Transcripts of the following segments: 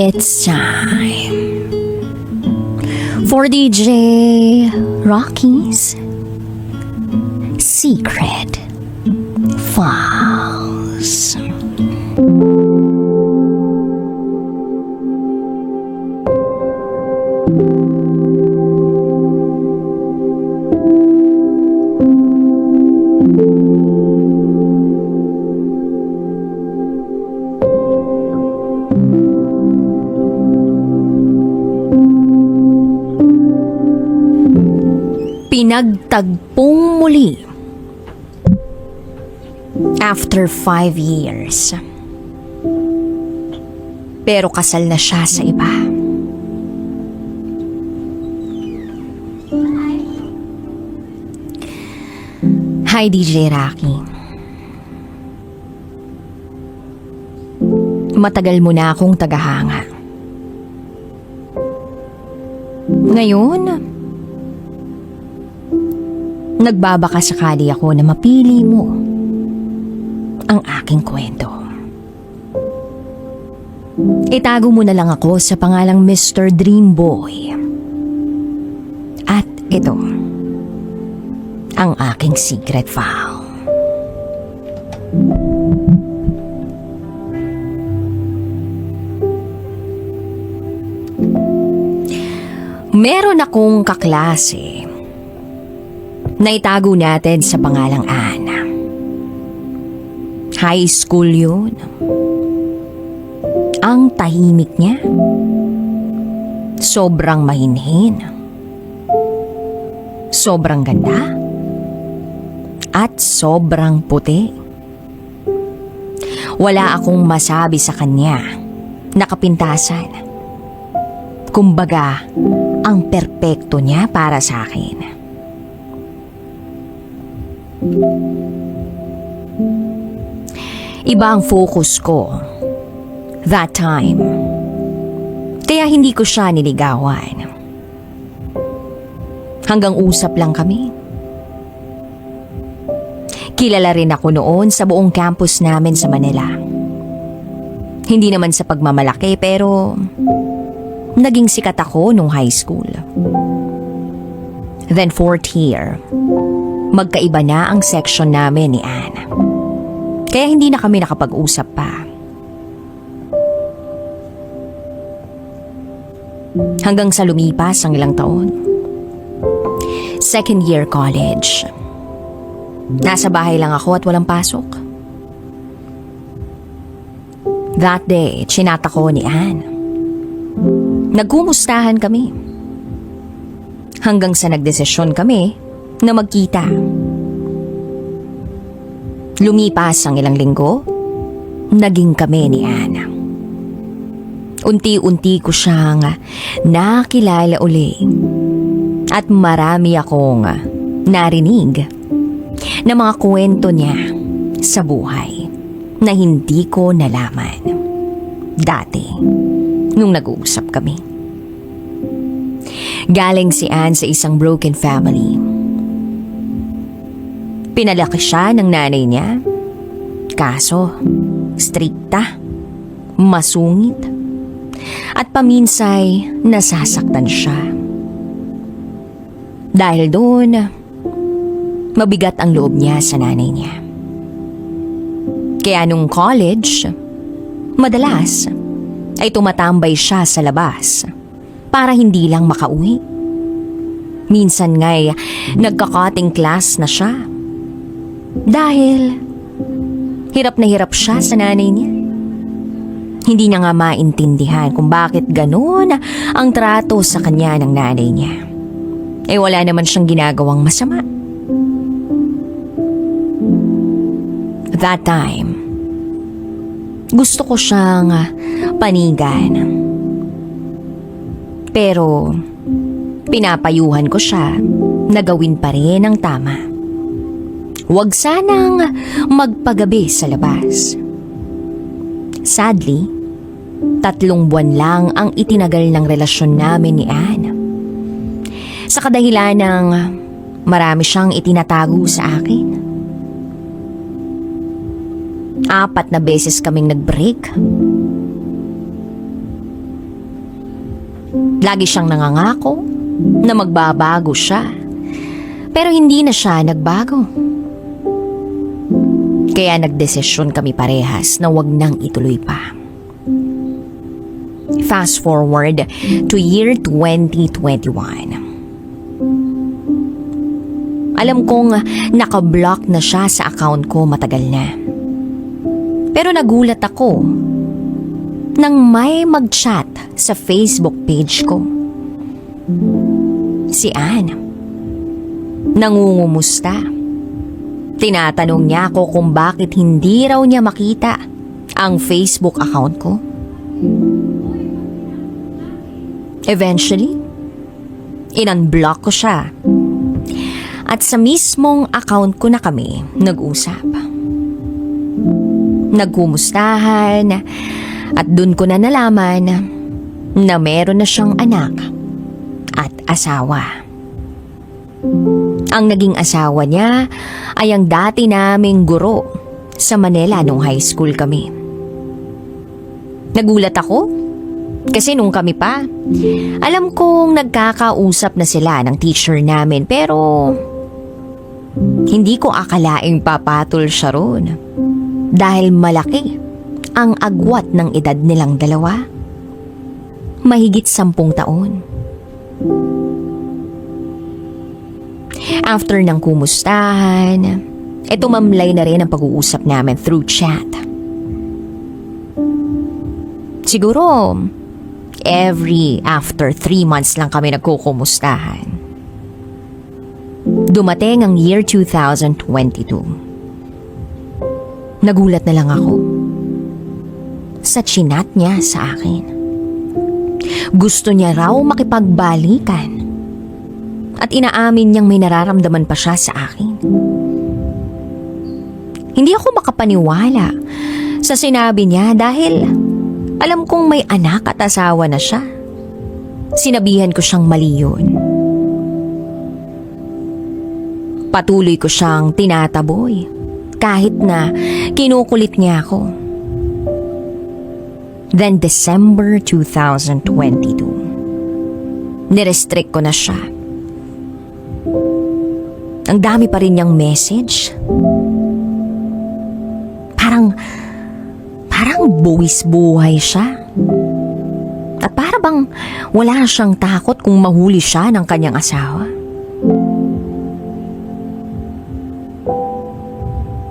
It's time for DJ Rocky's Secret Files. Pinagtagpong muli after 5 years. Pero kasal na siya sa iba. Hi DJ Rocky. Matagal mo na akong tagahanga. Ngayon, nagbabaka sakali ako na mapili mo ang aking kwento. Itago mo na lang ako sa pangalang Mr. Dream Boy. At ito, ang aking secret file. Meron akong kaklase na itago natin sa pangalang Ana. High school yun. Ang tahimik niya. Sobrang mahinhin. Sobrang ganda. At sobrang puti. Wala akong masabi sa kanya na kapintasan. Kumbaga, ang perpekto niya para sa akin. Iba ang focus ko that time. Kaya hindi ko siya niligawan. Hanggang usap lang kami. Kilala rin ako noon sa buong campus namin sa Manila. Hindi naman sa pagmamalaki pero naging sikat ako nung high school. Then 4th year, magkaiba na ang section namin ni Anne. Kaya hindi na kami nakapag-usap pa. Hanggang sa lumipas ang ilang taon. 2nd year college. Nasa bahay lang ako at walang pasok. That day, chinata ko ni Anne. Nagkumustahan kami. Hanggang sa nagdesisyon kami na magkita. Lumipas ang ilang linggo, naging kami ni Ana. Unti-unti ko siyang nakilala uli. At marami akong narinig na mga kwento niya sa buhay na hindi ko nalaman dati nung nag-uusap kami. Galing si Anne sa isang broken family. Pinalaki siya ng nanay niya. Kaso, strikta, masungit, at paminsay nasasaktan siya. Dahil doon, mabigat ang loob niya sa nanay niya. Kaya nung college, madalas ay tumatambay siya sa labas para hindi lang makauwi. Minsan nga'y nagka-cutting class na siya. Dahil hirap na hirap siya sa nanay niya. Hindi niya nga maintindihan kung bakit gano'n ang trato sa kanya ng nanay niya. Wala naman siyang ginagawang masama. That time, gusto ko siyang panigan. Pero pinapayuhan ko siya na gawin pa rin ang tama. Huwag sanang magpagabi sa labas. Sadly, 3 buwan lang ang itinagal ng relasyon namin ni Anne. Sa kadahilan ng marami siyang itinatago sa akin. 4 na beses kaming nag-break. Lagi siyang nangangako na magbabago siya. Pero hindi na siya nagbago. Kaya nagdesisyon kami parehas na wag nang ituloy pa. Fast forward to year 2021. Alam kong nakablock na siya sa account ko matagal na. Pero nagulat ako nang may mag-chat sa Facebook page ko. Si Ann. Nangungumusta. Tinatanong niya ako kung bakit hindi raw niya makita ang Facebook account ko. Eventually, in-unblock ko siya. At sa mismong account ko na kami nag-usap. Nagkumustahan at dun ko na nalaman na meron na siyang anak at asawa. Ang naging asawa niya ay ang dati naming guro sa Manila nung high school kami. Nagulat ako kasi nung kami pa, alam kong nagkakausap na sila ng teacher namin pero hindi ko akalaing papatol siya ron dahil malaki ang agwat ng edad nilang dalawa. Mahigit 10 taon. After ng kumustahan, tumamlay na rin ang pag-uusap namin through chat. Siguro, after 3 months lang kami nagkukumustahan. Dumating ang year 2022. Nagulat na lang ako sa chinat niya sa akin. Gusto niya raw makipagbalikan at inaamin niyang may nararamdaman pa siya sa akin. Hindi ako makapaniwala sa sinabi niya dahil alam kong may anak at asawa na siya. Sinabihan ko siyang mali yun. Patuloy ko siyang tinataboy kahit na kinukulit niya ako. Then December 2022, nirestrict ko na siya. Ang dami pa rin niyang message. Parang buwis buhay siya. At para bang wala siyang takot kung mahuli siya ng kanyang asawa.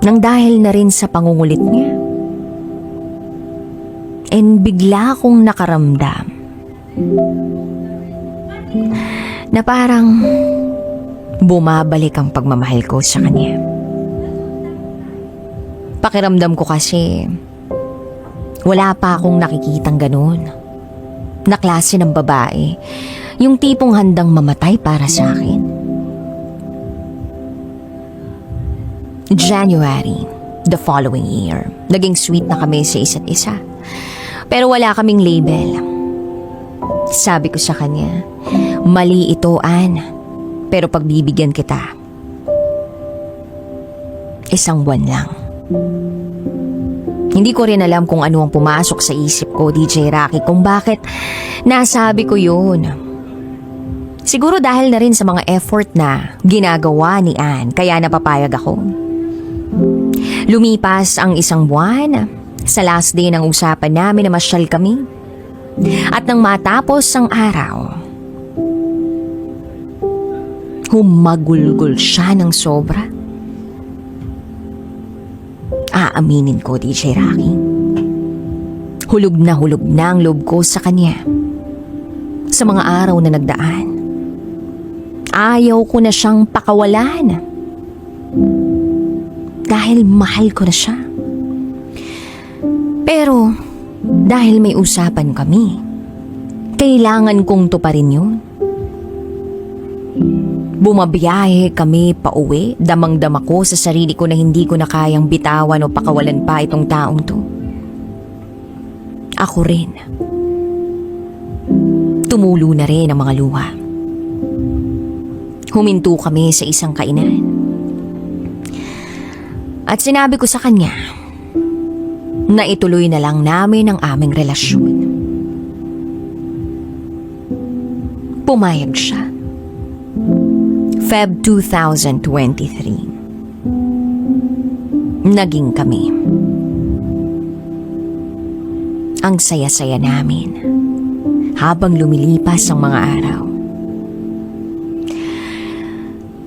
Nang dahil na rin sa pangungulit niya. And bigla akong nakaramdam na parang bumabalik ang pagmamahal ko sa kanya. Pakiramdam ko kasi wala pa akong nakikitang ganun na klase ng babae, yung tipong handang mamatay para sa akin. January, the following year, naging sweet na kami sa isa't isa. Pero wala kaming label. Sabi ko sa kanya, mali ito, Ann. Pero pagbibigyan kita. 1 buwan lang. Hindi ko rin alam kung ano ang pumasok sa isip ko, DJ Rocky, kung bakit nasabi ko yun. Siguro dahil na rin sa mga effort na ginagawa ni Ann, kaya napapayag ako. Lumipas ang 1 buwan, sa last day ng usapan namin na masyal kami. At nang matapos ang araw, humagulgol siya ng sobra. Aaminin ko, DJ Rocky. Hulog na ang loob ko sa kanya. Sa mga araw na nagdaan, ayaw ko na siyang pakawalan. Dahil mahal ko na siya. Pero dahil may usapan kami, kailangan kong tuparin yun. Bumabiyahe kami pauwi, damang-dama ko sa sarili ko na hindi ko na kayang bitawan o pakawalan pa itong taong to. Ako rin. Tumulo na rin ang mga luha. Huminto kami sa isang kainan. At sinabi ko sa kanya na ituloy na lang namin ang aming relasyon. Pumayag siya. Feb 2023. Naging kami. Ang saya-saya namin habang lumilipas ang mga araw.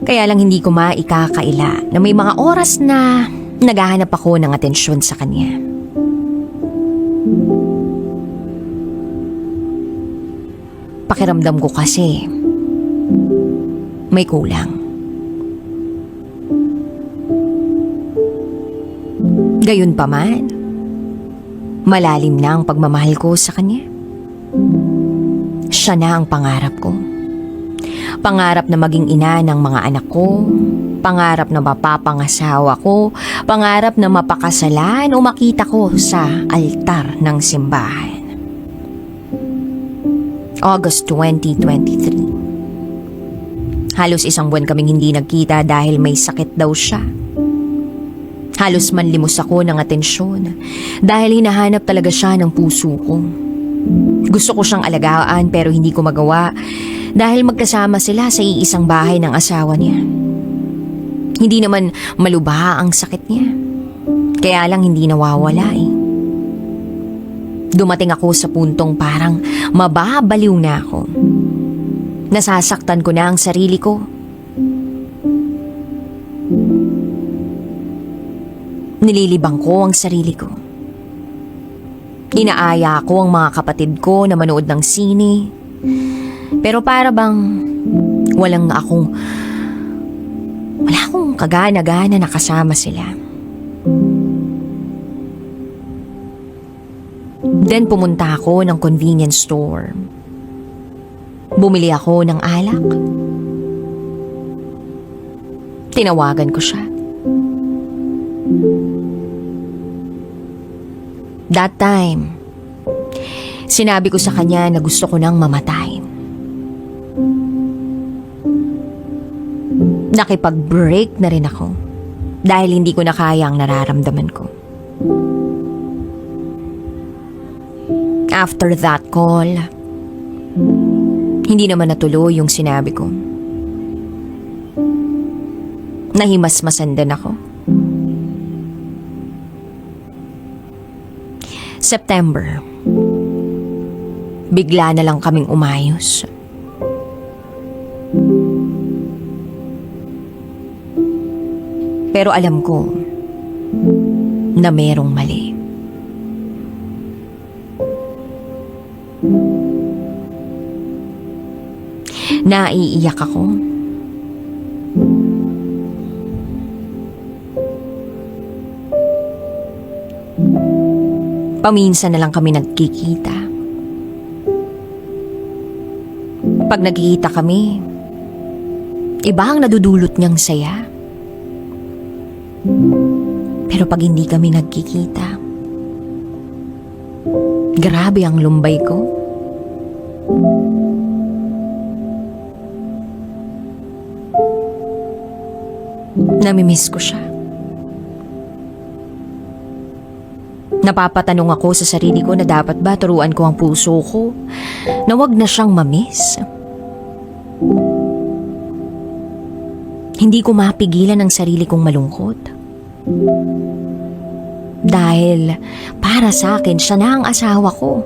Kaya lang hindi ko maikakaila na may mga oras na naghahanap ako ng atensyon sa kanya. Pakiramdam ko kasi may kulang. Gayunpaman, malalim na ang pagmamahal ko sa kanya. Siya na ang pangarap ko. Pangarap na maging ina ng mga anak ko, pangarap na mapapangasawa ko, pangarap na mapakasalan o makita ko sa altar ng simbahan. August 2023. Halos isang buwan kaming hindi nagkita dahil may sakit daw siya. Halos manlimos ako ng atensyon dahil hinahanap talaga siya ng puso ko. Gusto ko siyang alagaan pero hindi ko magawa dahil magkasama sila sa iisang bahay ng asawa niya. Hindi naman malubha ang sakit niya. Kaya lang hindi nawawala eh. Dumating ako sa puntong parang mababaliw na ako. Nasasaktan ko na ang sarili ko. Nililibang ko ang sarili ko. Inaaya ko ang mga kapatid ko na manood ng sine. Pero para bang wala akong kagana-gana na kasama sila. Then pumunta ako ng convenience store. Bumili ako ng alak. Tinawagan ko siya. That time, sinabi ko sa kanya na gusto ko nang mamatay. Nakipag-break na rin ako dahil hindi ko na kaya ang nararamdaman ko. After that call, hindi naman natuloy yung sinabi ko. Nahimasmasan din ako. September, bigla na lang kaming umayos. Pero alam ko na merong mali. Naiiyak ako. Paminsan na lang kami nagkikita. Pag nagkikita kami, iba ang nadudulot niyang saya. Pero pag hindi kami nagkikita, grabe ang lumbay ko. Namimiss ko siya. Napapatanong ako sa sarili ko na dapat ba turuan ko ang puso ko na wag na siyang mamiss. Hindi ko mapigilan ang sarili kong malungkot. Dahil para sa akin, siya na ang asawa ko.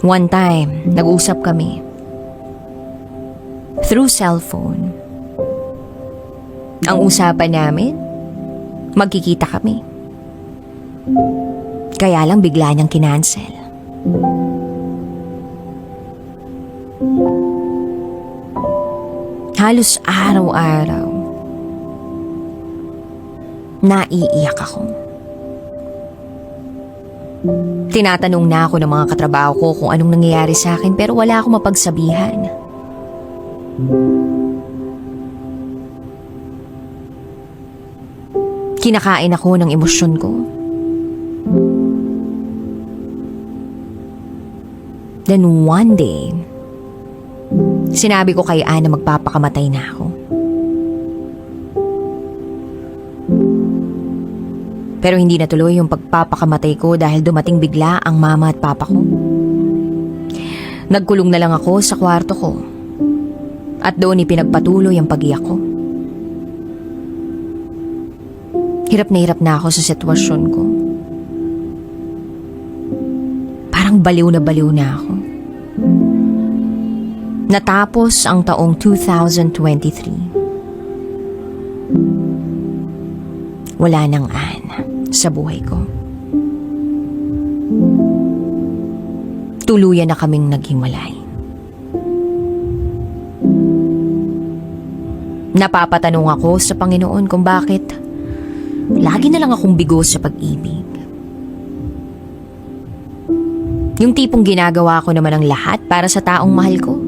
One time, nag-usap kami. Through cellphone. Ang usapan namin, magkikita kami. Kaya lang bigla niyang kinansel. Halos araw-araw, naiiyak ako. Tinatanong na ako ng mga katrabaho ko kung anong nangyayari sa akin pero wala akong mapagsabihan. Kinakain ako ng emosyon ko. Then one day, sinabi ko kay Ann na magpapakamatay na ako. Pero hindi natuloy yung pagpapakamatay ko dahil dumating bigla ang mama at papa ko. Nagkulong na lang ako sa kwarto ko. At doon ipinagpatuloy ang pag-iyak ko. Hirap na ako sa sitwasyon ko. Parang baliw na ako. Natapos ang taong 2023. Wala nang sa buhay ko. Tuluyan na kaming naghiwalay. Napapatanong ako sa Panginoon kung bakit lagi na lang akong bigo sa pag-ibig. Yung tipong ginagawa ko naman ang lahat para sa taong mahal ko.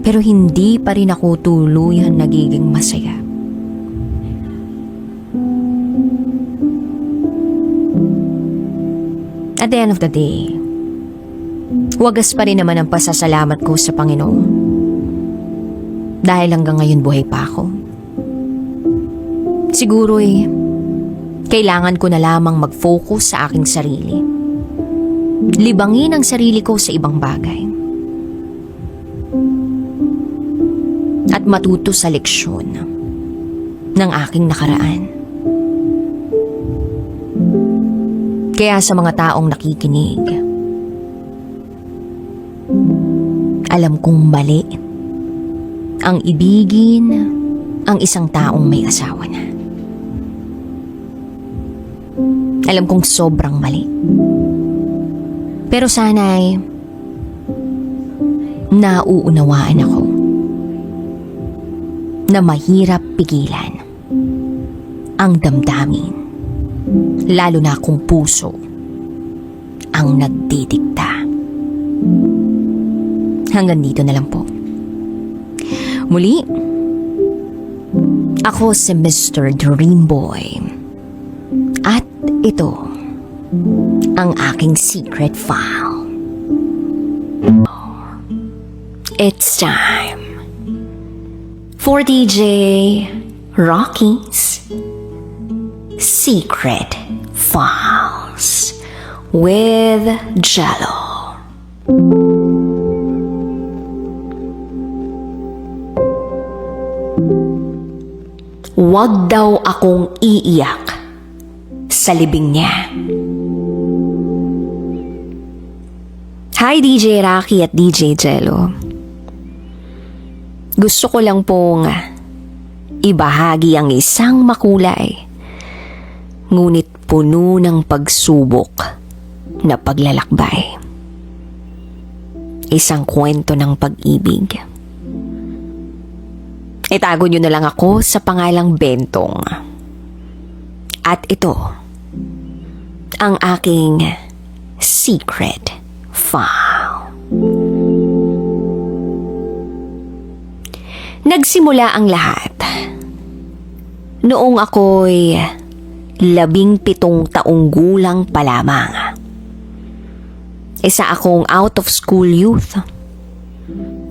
Pero hindi pa rin ako tuluyan nagiging masaya. At the end of the day, wagas pa rin naman ang pasasalamat ko sa Panginoon. Dahil hanggang ngayon buhay pa ako. Siguro'y kailangan ko na lamang mag-focus sa aking sarili. Libangin ang sarili ko sa ibang bagay. At matuto sa leksyon ng aking nakaraan. Kaya sa mga taong nakikinig, alam kong mali ang ibigin ang isang taong may asawa na. Alam kong sobrang mali. Pero sana'y nauunawaan ako na mahirap pigilan ang damdamin, lalo na kung puso ang nagdidikta. Hanggang dito na lang po. Muli, ako si Mr. Dreamboy. At ito ang aking secret file. It's time for DJ Rocky's Secret Files with Jello. Wag daw akong iiyak sa libing niya. Hi DJ Rocky at DJ Jello. Gusto ko lang pong ibahagi ang isang makulay ngunit puno ng pagsubok na paglalakbay. Isang kwento ng pag-ibig. Itago niyo na lang ako sa pangalang Bentong. At ito ang aking secret file. Nagsimula ang lahat noong ako'y 17 taong gulang pa lamang. Isa akong out-of-school youth.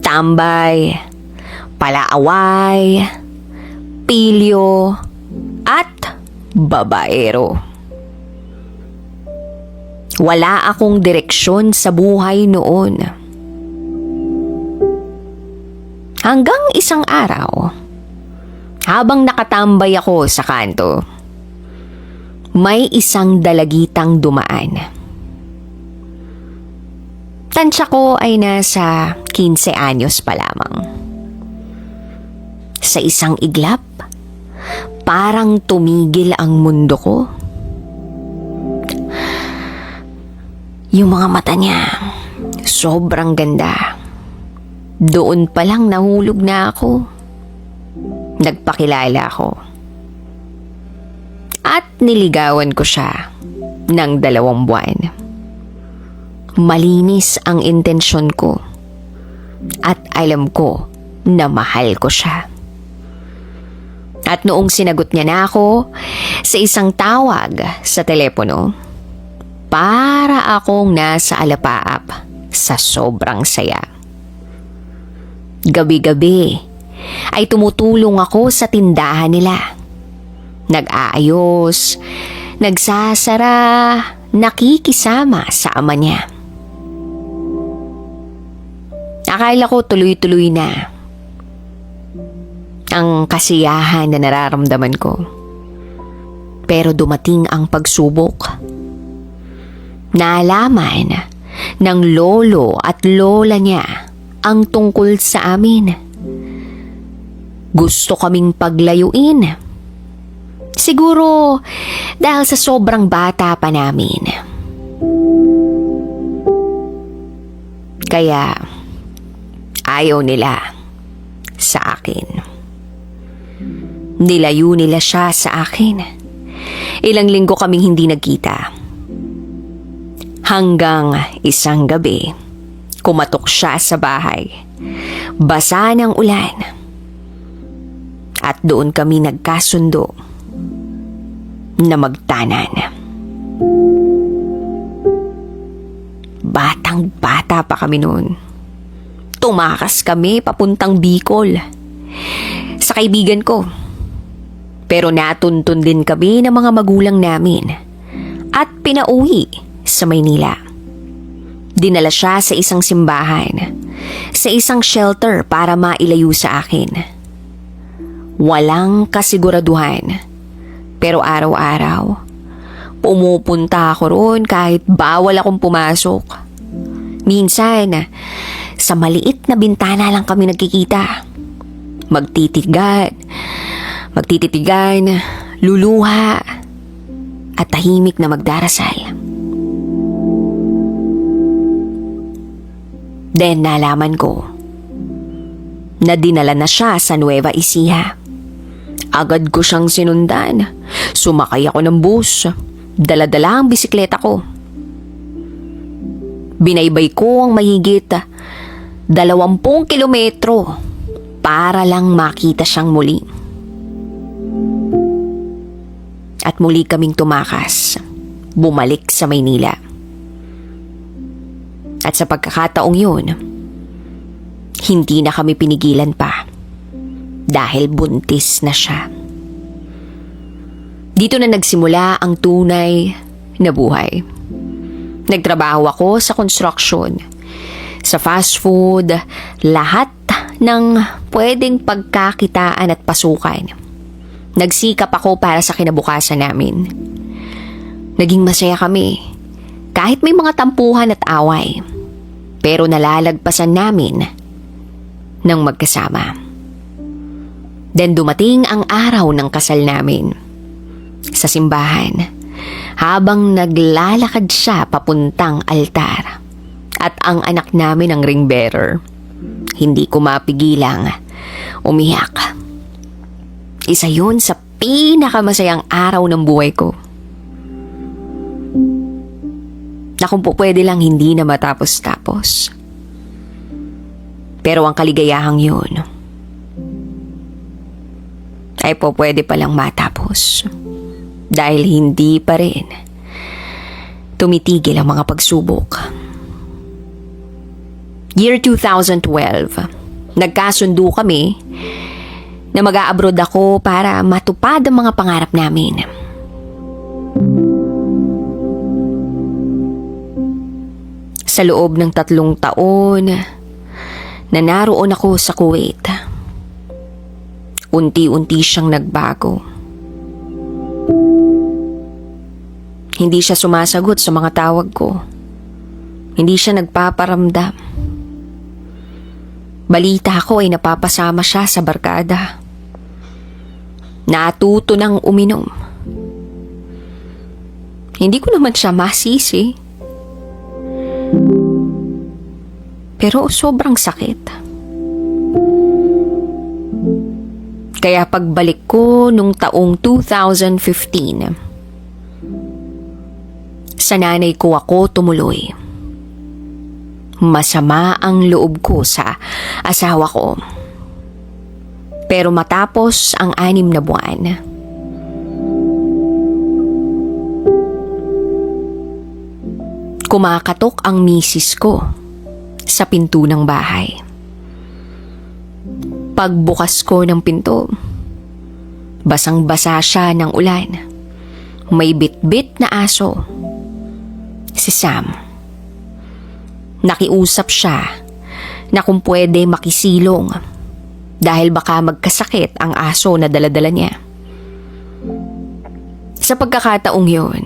Tambay, palaaway, pilyo, at babaero. Wala akong direksyon sa buhay noon. Hanggang isang araw, habang nakatambay ako sa kanto, may isang dalagitang dumaan. Tansya ko ay nasa 15 anyos pa lamang. Sa isang iglap, parang tumigil ang mundo ko. Yung mga mata niya, sobrang ganda. Doon pa lang nahulog na ako. Nagpakilala ako. At niligawan ko siya ng 2 buwan. Malinis ang intensyon ko. At alam ko na mahal ko siya. At noong sinagot niya na ako sa isang tawag sa telepono, para akong nasa alapaap sa sobrang saya. Gabi-gabi ay tumutulong ako sa tindahan nila. Nag-aayos, nagsasara, nakikisama sa ama niya. Akala ko tuloy-tuloy na ang kasiyahan na nararamdaman ko. Pero dumating ang pagsubok. Naalaman ng lolo at lola niya ang tungkol sa amin. Gusto kaming paglayuin. Siguro dahil sa sobrang bata pa namin. Kaya ayaw nila sa akin. Nilayo nila siya sa akin. Ilang linggo kaming hindi nagkita. Hanggang isang gabi, kumatok siya sa bahay. Basa ng ulan. At doon kami nagkasundo na magtanan. Batang-bata pa kami noon. Tumakas kami papuntang Bicol sa kaibigan ko. Pero natuntun din kami ng mga magulang namin at pinauwi sa Maynila. Dinala siya sa isang simbahan, sa isang shelter para mailayo sa akin. Walang kasiguraduhan, pero araw-araw pumupunta ako roon kahit bawal akong pumasok. Minsan, sa maliit na bintana lang kami nagkikita. Magtititigan, luluha, at tahimik na magdarasal. Then nalaman ko na dinala na siya sa Nueva Ecija. Agad ko siyang sinundan. Sumakay ako ng bus. Dala-dala ang bisikleta ko. Binaybay ko ang mahigit 20 kilometro para lang makita siyang muli. At muli kaming tumakas, bumalik sa Maynila. At sa pagkakataong yun, hindi na kami pinigilan pa dahil buntis na siya. Dito na nagsimula ang tunay na buhay. Nagtrabaho ako sa construction, sa fast food, lahat ng pwedeng pagkakitaan at pasukan. Nagsikap ako para sa kinabukasan namin. Naging masaya kami, kahit may mga tampuhan at away. Pero nalalagpasan namin ng magkasama. Then dumating ang araw ng kasal namin. Sa simbahan, habang naglalakad siya papuntang altar. At ang anak namin ang ring bearer. Hindi ko mapigilang umiyak. Isa yun sa pinakamasayang araw ng buhay ko. Na kung po pwede lang hindi na matapos-tapos. Pero ang kaligayahang yun ay po pwede palang matapos. Dahil hindi pa rin tumitigil ang mga pagsubok. Year 2012, nagkasundo kami na mag-a-abroad ako para matupad ang mga pangarap namin. Sa loob ng 3 taon na naroon ako sa Kuwait, unti-unti siyang nagbago. Hindi siya sumasagot sa mga tawag ko. Hindi siya nagpaparamdam. Balita ko ay napapasama siya sa barkada. Natuto ng uminom. Hindi ko naman siya masisi. Pero sobrang sakit. Kaya pagbalik ko nung taong 2015, sa nanay ko ako tumuloy. Masama ang loob ko sa asawa ko. Pero matapos ang 6 na buwan, kumakatok ang misis ko sa pinto ng bahay. Pagbukas ko ng pinto, Basang-basa siya ng ulan. May bit-bit na aso. Si Sam. Nakiusap siya na kung pwede makisilong dahil baka magkasakit ang aso na daladala niya. Sa pagkakataong yun,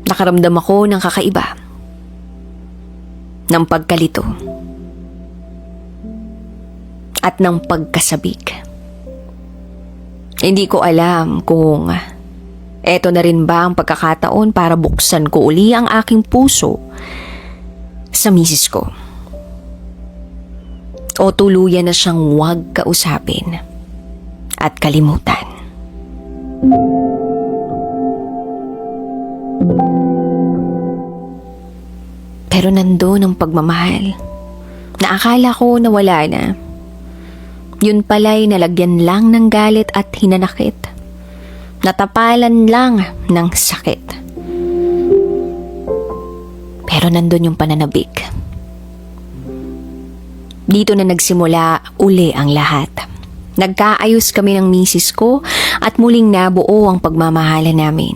nakaramdam ako ng kakaiba, ng pagkalito at ng pagkasabik. Hindi ko alam kung eto na rin ba ang pagkakataon para buksan ko uli ang aking puso sa misis ko. O tuluyan na siyang huwag kausapin at kalimutan. Pero nandoon ang pagmamahal na akala ko nawala na. Yun pala'y nalagyan lang ng galit at hinanakit. Natapalan lang ng sakit. Pero nandun yung pananabik. Dito na nagsimula uli ang lahat. Nagkaayos kami ng misis ko at muling nabuo ang pagmamahalan namin.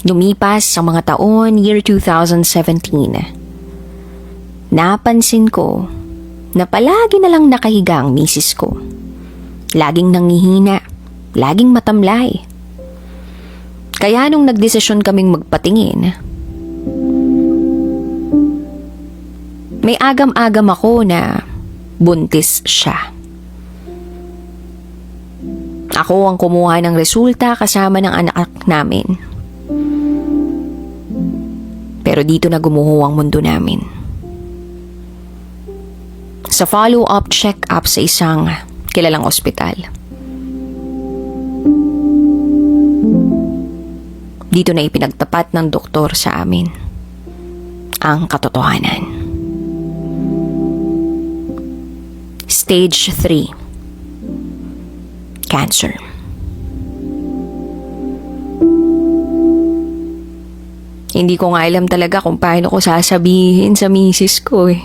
Lumipas ang mga taon, year 2017. Napansin ko na palagi na lang nakahiga ang misis ko. Laging nangihina, laging matamlay. Kaya nung nagdesisyon kaming magpatingin, may agam-agam ako na buntis siya. Ako ang kumuha ng resulta kasama ng anak namin. Pero dito na gumuho ang mundo namin. Sa follow-up check-up sa isang kilalang ospital. Dito na ipinagtapat ng doktor sa amin ang katotohanan. Stage 3. Cancer. Hindi ko nga alam talaga kung paano ko sasabihin sa misis ko eh.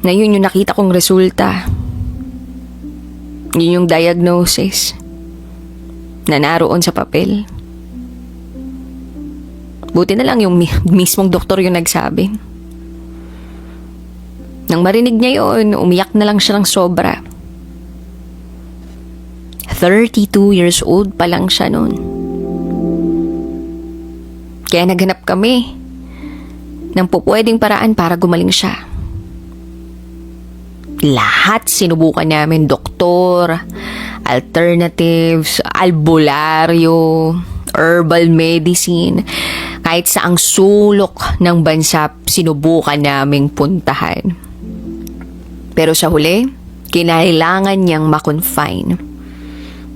Na yun yung nakita kong resulta. Yun yung diagnosis na naroon sa papel. Buti na lang yung mismong doktor yung nagsabi. Nang marinig niya yun, umiyak na lang siya ng sobra. 32 years old pa lang siya noon. Kaya naghanap kami ng pupwedeng paraan para gumaling siya. Lahat sinubukan namin, doktor, alternatives, albularyo, herbal medicine, kahit saang sulok ng bansa sinubukan naming puntahan. Pero sa huli, kinailangan niyang ma-confine.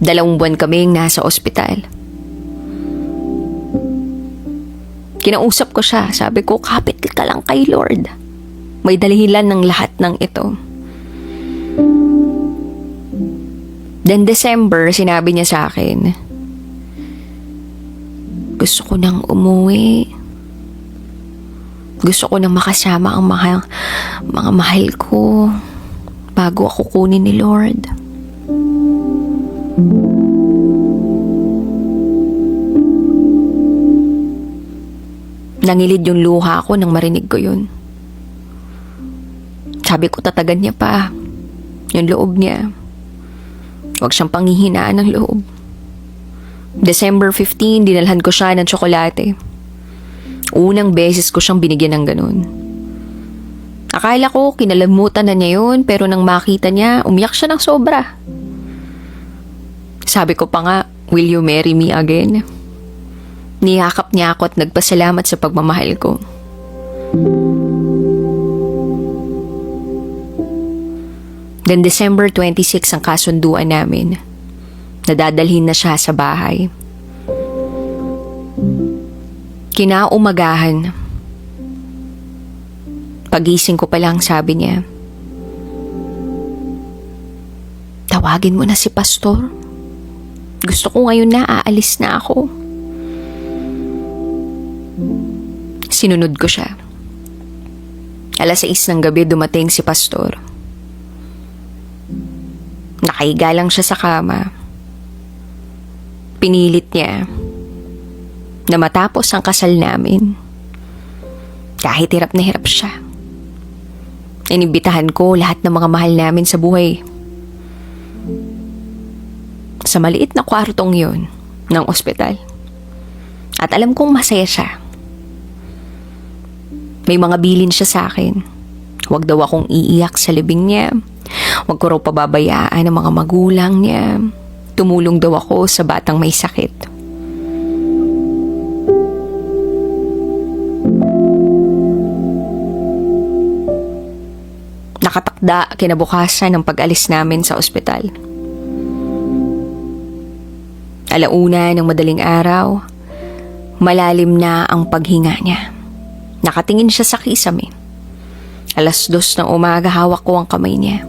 2 buwan kaming nasa ospital. Kinausap ko siya, sabi ko, kapit ka lang kay Lord. May dahilan ng lahat ng ito. Then December, sinabi niya sa akin, gusto ko nang umuwi. Gusto ko nang makasama ang mga mahal ko bago ako kunin ni Lord. Nangilid yung luha ko nang marinig ko yun. Sabi ko, tatagan niya pa yung loob niya. Huwag siyang panghihinaan ng loob. December 15, dinalhan ko siya ng tsokolate. Unang beses ko siyang binigyan ng ganun. Akala ko kinalamutan na niya yun, pero nang makita niya, umiyak siya ng sobra. Sabi ko pa nga, will you marry me again? Niyakap niya ako at nagpasalamat sa pagmamahal ko. Then December 26 ang kasunduan namin. Nadadalhin na siya sa bahay. Kinaumagahan. Pagising ko pa lang, sabi niya, tawagin mo na si Pastor. Gusto ko ngayon na aalis na ako. Sinunod ko siya. 6:00 ng gabi dumating si Pastor. Nakahiga lang siya sa kama. Pinilit niya na matapos ang kasal namin. Kahit hirap na hirap siya. Inibitahan ko lahat ng mga mahal namin sa buhay. Sa maliit na kwartong yon ng ospital. At alam kong masaya siya. May mga bilin siya sa akin. Huwag daw akong iiyak sa libing niya. Huwag ko raw pababayaan ang mga magulang niya. Tumulong daw ako sa batang may sakit. Nakatakda kinabukasan ng pag-alis namin sa ospital. 1:00 ng madaling araw, malalim na ang paghinga niya. Nakatingin siya sa kisame. 2:00 ng umaga, hawak ko ang kamay niya.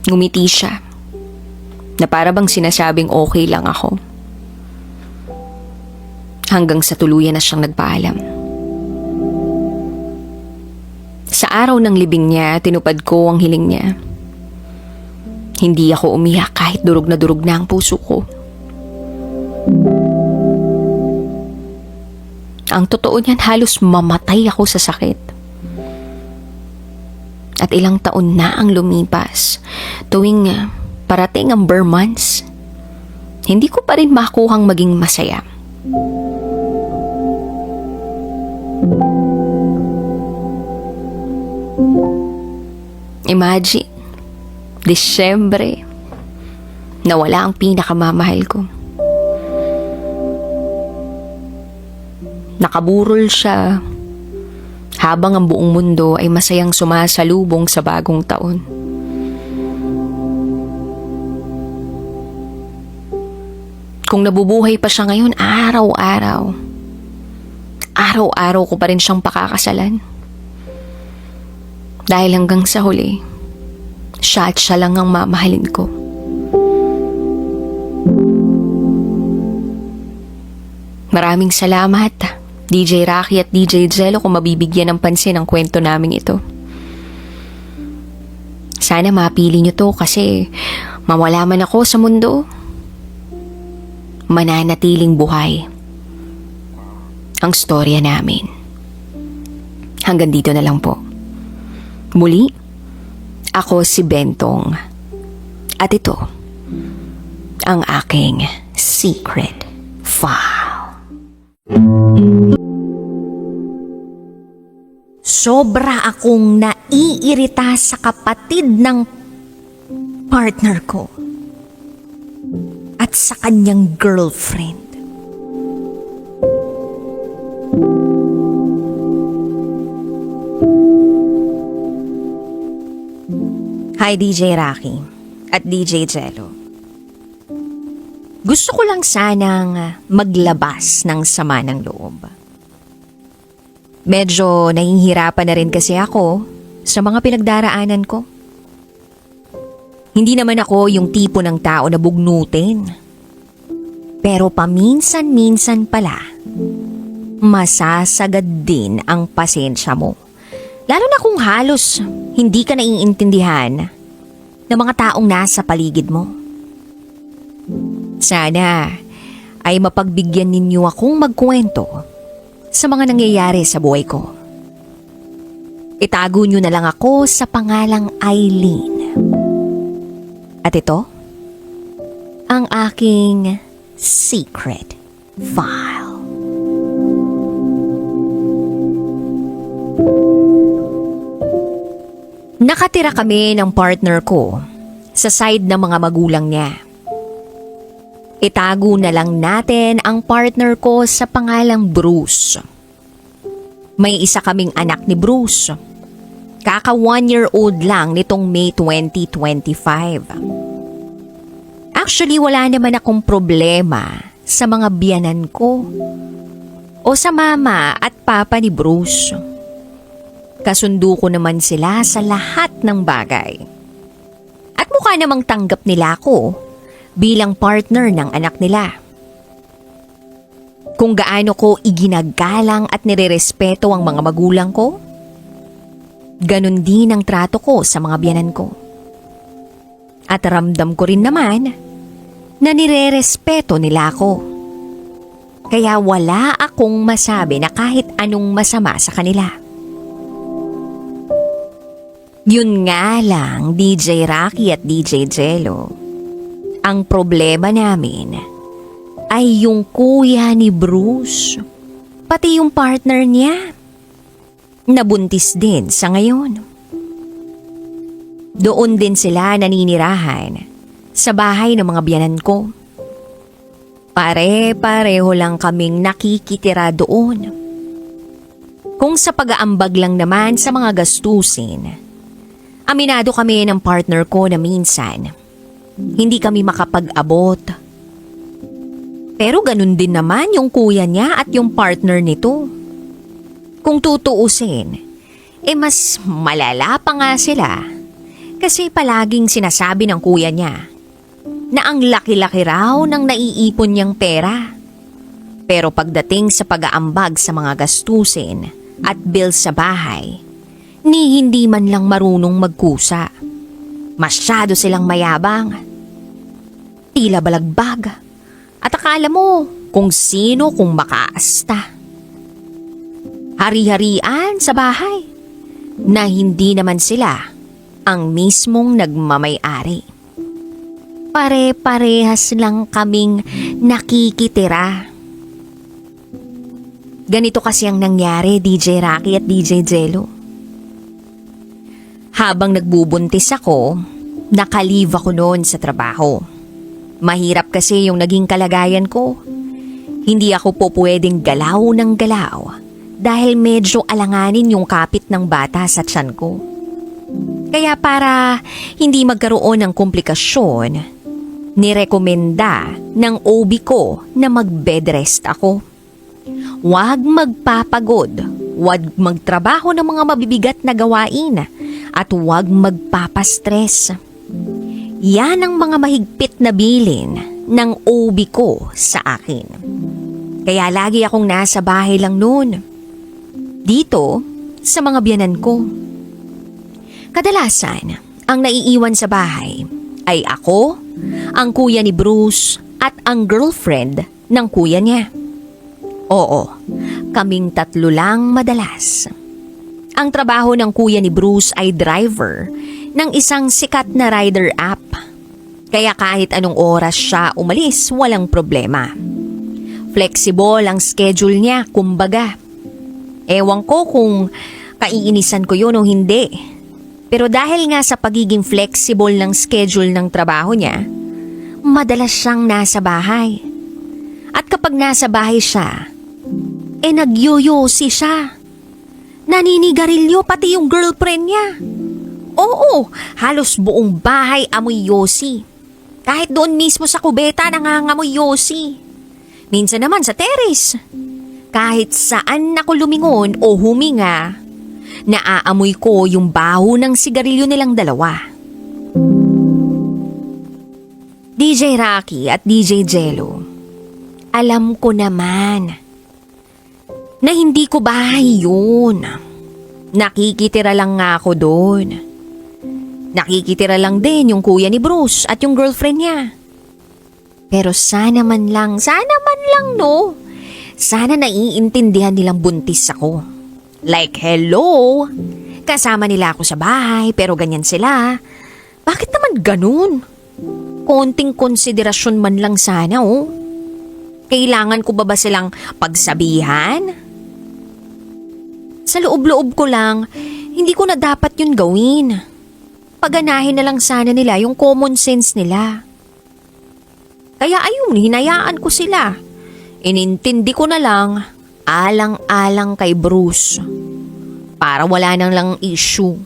Ngumiti siya, na para bang sinasabing okay lang ako. Hanggang sa tuluyan na siyang nagpaalam. Sa araw ng libing niya, tinupad ko ang hiling niya. Hindi ako umiyak kahit durog na ang puso ko. Ang totoo niyan, halos mamatay ako sa sakit. At ilang taon na ang lumipas, tuwing parating ang bare months, hindi ko pa rin makuhang maging masaya. Imagine, Disyembre, nawala ang pinakamamahal ko. Nakaburol siya, habang ang buong mundo ay masayang sumasalubong sa bagong taon. Kung nabubuhay pa siya ngayon, araw-araw ko pa rin siyang pakakasalan. Dahil hanggang sa huli, siya lang ang mamahalin ko. Maraming salamat, DJ Rocky at DJ Jello, kung mabibigyan ng pansin ang kwento namin ito. Sana mapili niyo to kasi mawala man ako sa mundo, mananatiling buhay ang storya namin. Hanggang dito na lang po. Muli, ako si Bentong. At ito, ang aking secret file. Sobra akong naiirita sa kapatid ng partner ko at sa kanyang girlfriend. Hi DJ Rocky at DJ Jello. Gusto ko lang sanang maglabas ng sama ng loob. Medyo nahihirapan na rin kasi ako sa mga pinagdaraanan ko. Hindi naman ako yung tipo ng tao na bugnutin. Pero paminsan-minsan pala, masasagad din ang pasensya mo. Lalo na kung halos hindi ka naiintindihan ng mga taong nasa paligid mo. Sana ay mapagbigyan ninyo akong magkwento sa mga nangyayari sa buhay ko. Itago nyo na lang ako sa pangalang Eileen. At ito, ang aking secret file. Nakatira kami ng partner ko sa side ng mga magulang niya. Itago na lang natin ang partner ko sa pangalang Bruce. May isa kaming anak ni Bruce. Kaka 1-year-old lang nitong May 2025. Actually, wala naman akong problema sa mga biyanan ko o sa mama at papa ni Bruce. Kasundo ko naman sila sa lahat ng bagay. At mukha namang tanggap nila ako bilang partner ng anak nila. Kung gaano ko iginagalang at nirerespeto ang mga magulang ko, ganon din ang trato ko sa mga biyanan ko. At ramdam ko rin naman na nirerespeto nila ako. Kaya wala akong masabi na kahit anong masama sa kanila. Yun nga lang, DJ Rocky at DJ Jello, ang problema namin ay yung kuya ni Bruce, pati yung partner niya. Nabuntis din sa ngayon. Doon din sila naninirahan sa bahay ng mga biyanan ko. Pare-pareho lang kaming nakikitira doon. Kung sa pag-aambag lang naman sa mga gastusin, aminado kami ng partner ko na minsan hindi kami makapag-abot. Pero ganun din naman yung kuya niya at yung partner nito. Kung tutuusin, mas malala pa nga sila kasi palaging sinasabi ng kuya niya na ang laki-laki raw ng naiipon niyang pera. Pero pagdating sa pag-aambag sa mga gastusin at bills sa bahay, ni hindi man lang marunong magkusa. Masyado silang mayabang. Tila balagbag. At akala mo kung sino kung makaasta. Hari-harian sa bahay na hindi naman sila ang mismong nagmamay-ari. Pare-parehas lang kaming nakikitira. Ganito kasi ang nangyari, DJ Rocky at DJ Jello. Habang nagbubuntis ako, nakalive ako noon sa trabaho. Mahirap kasi yung naging kalagayan ko. Hindi ako po pwedeng galaw ng galaw dahil medyo alanganin yung kapit ng bata sa tiyan ko. Kaya para hindi magkaroon ng komplikasyon, nirekomenda ng OB ko na mag-bed rest ako. Huwag magpapagod, huwag magtrabaho ng mga mabibigat na gawain at huwag magpapastress. Yan ang mga mahigpit na bilin ng OB ko sa akin. Kaya lagi akong nasa bahay lang noon. Dito sa mga biyanan ko. Kadalasan, ang naiiwan sa bahay ay ako, ang kuya ni Bruce at ang girlfriend ng kuya niya. Oo, kaming tatlo lang madalas. Ang trabaho ng kuya ni Bruce ay driver ng isang sikat na rider app. Kaya kahit anong oras siya umalis, walang problema. Flexible ang schedule niya, kumbaga. Ewan ko kung kaiinisan ko yun o hindi. Pero dahil nga sa pagiging flexible ng schedule ng trabaho niya, madalas siyang nasa bahay. At kapag nasa bahay siya, nagyoyosi siya. Naninigarilyo pati yung girlfriend niya. Oo, halos buong bahay amoy yosi. Kahit doon mismo sa kubeta nangangamoy yosi. Minsan naman sa terrace. Kahit saan ako lumingon o huminga, naaamoy ko yung baho ng sigarilyo nilang dalawa. DJ Rocky at DJ Jello, alam ko naman na hindi ko bahay yun. Nakikitira lang nga ako doon. Nakikitira lang din yung kuya ni Bruce at yung girlfriend niya. Pero sana man lang no. Sana naiintindihan nilang buntis ako. Like hello, kasama nila ako sa bahay pero ganyan sila. Bakit naman ganun? Konting konsiderasyon man lang sana oh. Kailangan ko ba silang pagsabihan? Sa loob-loob ko lang, hindi ko na dapat yun gawin. Paganahin na lang sana nila yung common sense nila. Kaya ayun, hinayaan ko sila. Inintindi ko na lang, alang-alang kay Bruce. Para wala nang lang issue.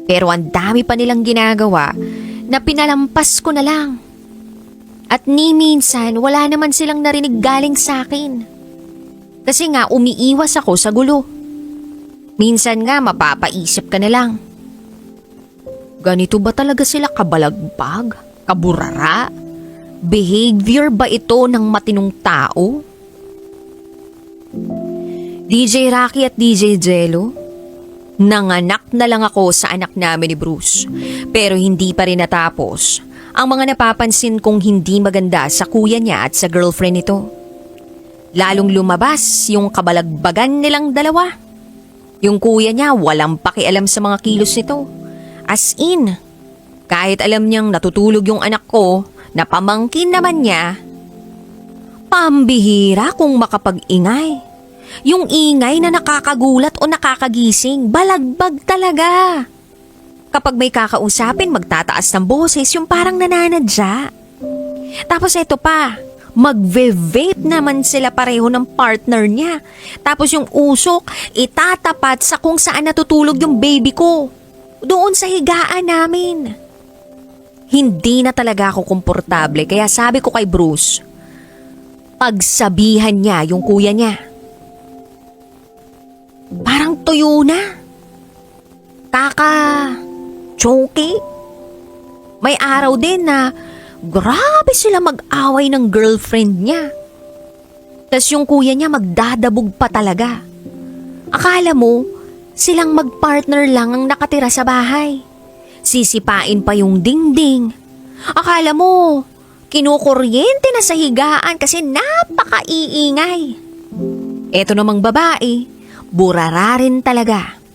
Pero ang dami pa nilang ginagawa na pinalampas ko na lang. At ni minsan wala naman silang narinig galing sa akin. Kasi nga umiiwas ako sa gulo. Minsan nga mapapaisip ka na lang. Ganito ba talaga sila kabalagbag? Kaburara? Behavior ba ito ng matinong tao? DJ Rocky at DJ Jello, nanganak na lang ako sa anak namin ni Bruce. Pero hindi pa rin natapos ang mga napapansin kong hindi maganda sa kuya niya at sa girlfriend nito. Lalong lumabas yung kabalagbagan nilang dalawa. Yung kuya niya walang pakialam sa mga kilos nito. As in, kahit alam niyang natutulog yung anak ko na pamangkin naman niya, pambihira kung makapag-ingay. Yung ingay na nakakagulat o nakakagising, balagbag talaga. Kapag may kakausapin, magtataas ng boses, yung parang nananadya. Tapos eto pa, magve-vape naman sila pareho ng partner niya. Tapos yung usok, itatapat sa kung saan natutulog yung baby ko. Doon sa higaan namin. Hindi na talaga ako komportable, kaya sabi ko kay Bruce, pagsabihan niya yung kuya niya. Parang tuyo na. Choke. May araw din na grabe sila mag-away ng girlfriend niya. Tas yung kuya niya magdadabog pa talaga. Akala mo, silang mag-partner lang ang nakatira sa bahay. Sisipain pa yung dingding. Akala mo, kinukuryente na sa higaan kasi napakaiingay. Eto namang babae, burara rin talaga.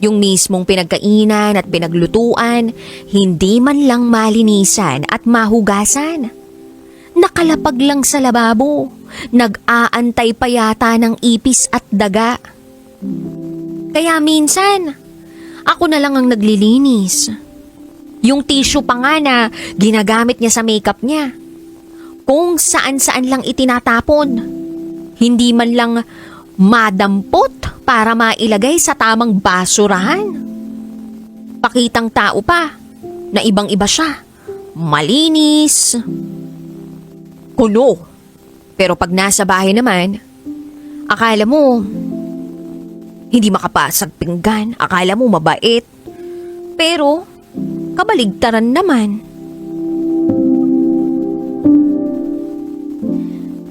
Yung mismong pinagkainan at pinaglutuan, hindi man lang malinisan at mahugasan. Nakalapag lang sa lababo, nag-aantay pa yata ng ipis at daga. Kaya minsan, ako na lang ang naglilinis. Yung tissue pa nga na ginagamit niya sa makeup niya, kung saan-saan lang itinatapon. Hindi man lang madampot para mailagay sa tamang basurahan. Pakitang tao pa na ibang-iba siya. Malinis, kulo. Pero pag nasa bahay naman, akala mo hindi makapasag pinggan, akala mo mabait. Pero kabaligtaran naman.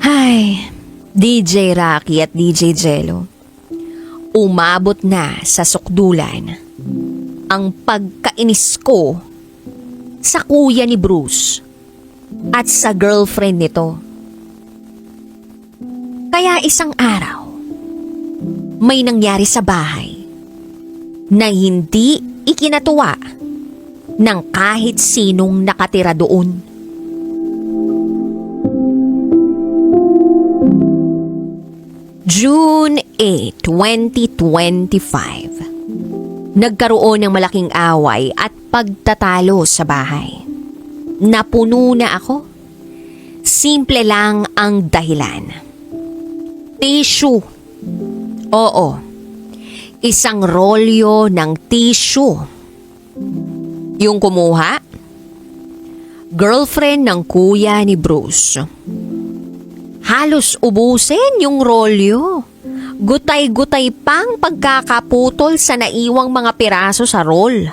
Hay, DJ Rocky at DJ Jello, umabot na sa sukdulan ang pagkainis ko sa kuya ni Bruce at sa girlfriend nito. Kaya isang araw, may nangyari sa bahay na hindi ikinatuwa ng kahit sinong nakatira doon. June 8, 2025. Nagkaroon ng malaking away at pagtatalo sa bahay. Napuno na ako. Simple lang ang dahilan. Tissue. Oo. Isang rolyo ng tissue. Yung kumuha, girlfriend ng kuya ni Bruce. Halos ubusin yung rolyo. Gutay-gutay pang pagkakaputol sa naiwang mga piraso sa roll.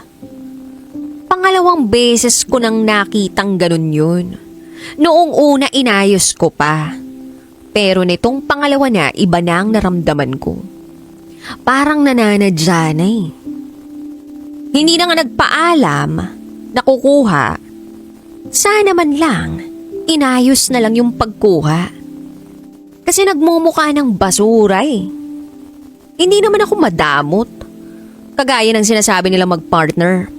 Pangalawang beses ko nang nakitang ganun yun. Noong una inayos ko pa. Pero nitong pangalawa na, iba na ang naramdaman ko. Parang nananadya na eh. Hindi na nga nagpaalam na kukuha. Sana man lang, inayos na lang yung pagkuha. Kasi nagmumukha ng basura eh. Hindi naman ako madamot. Kagaya ng sinasabi nila mag-partner.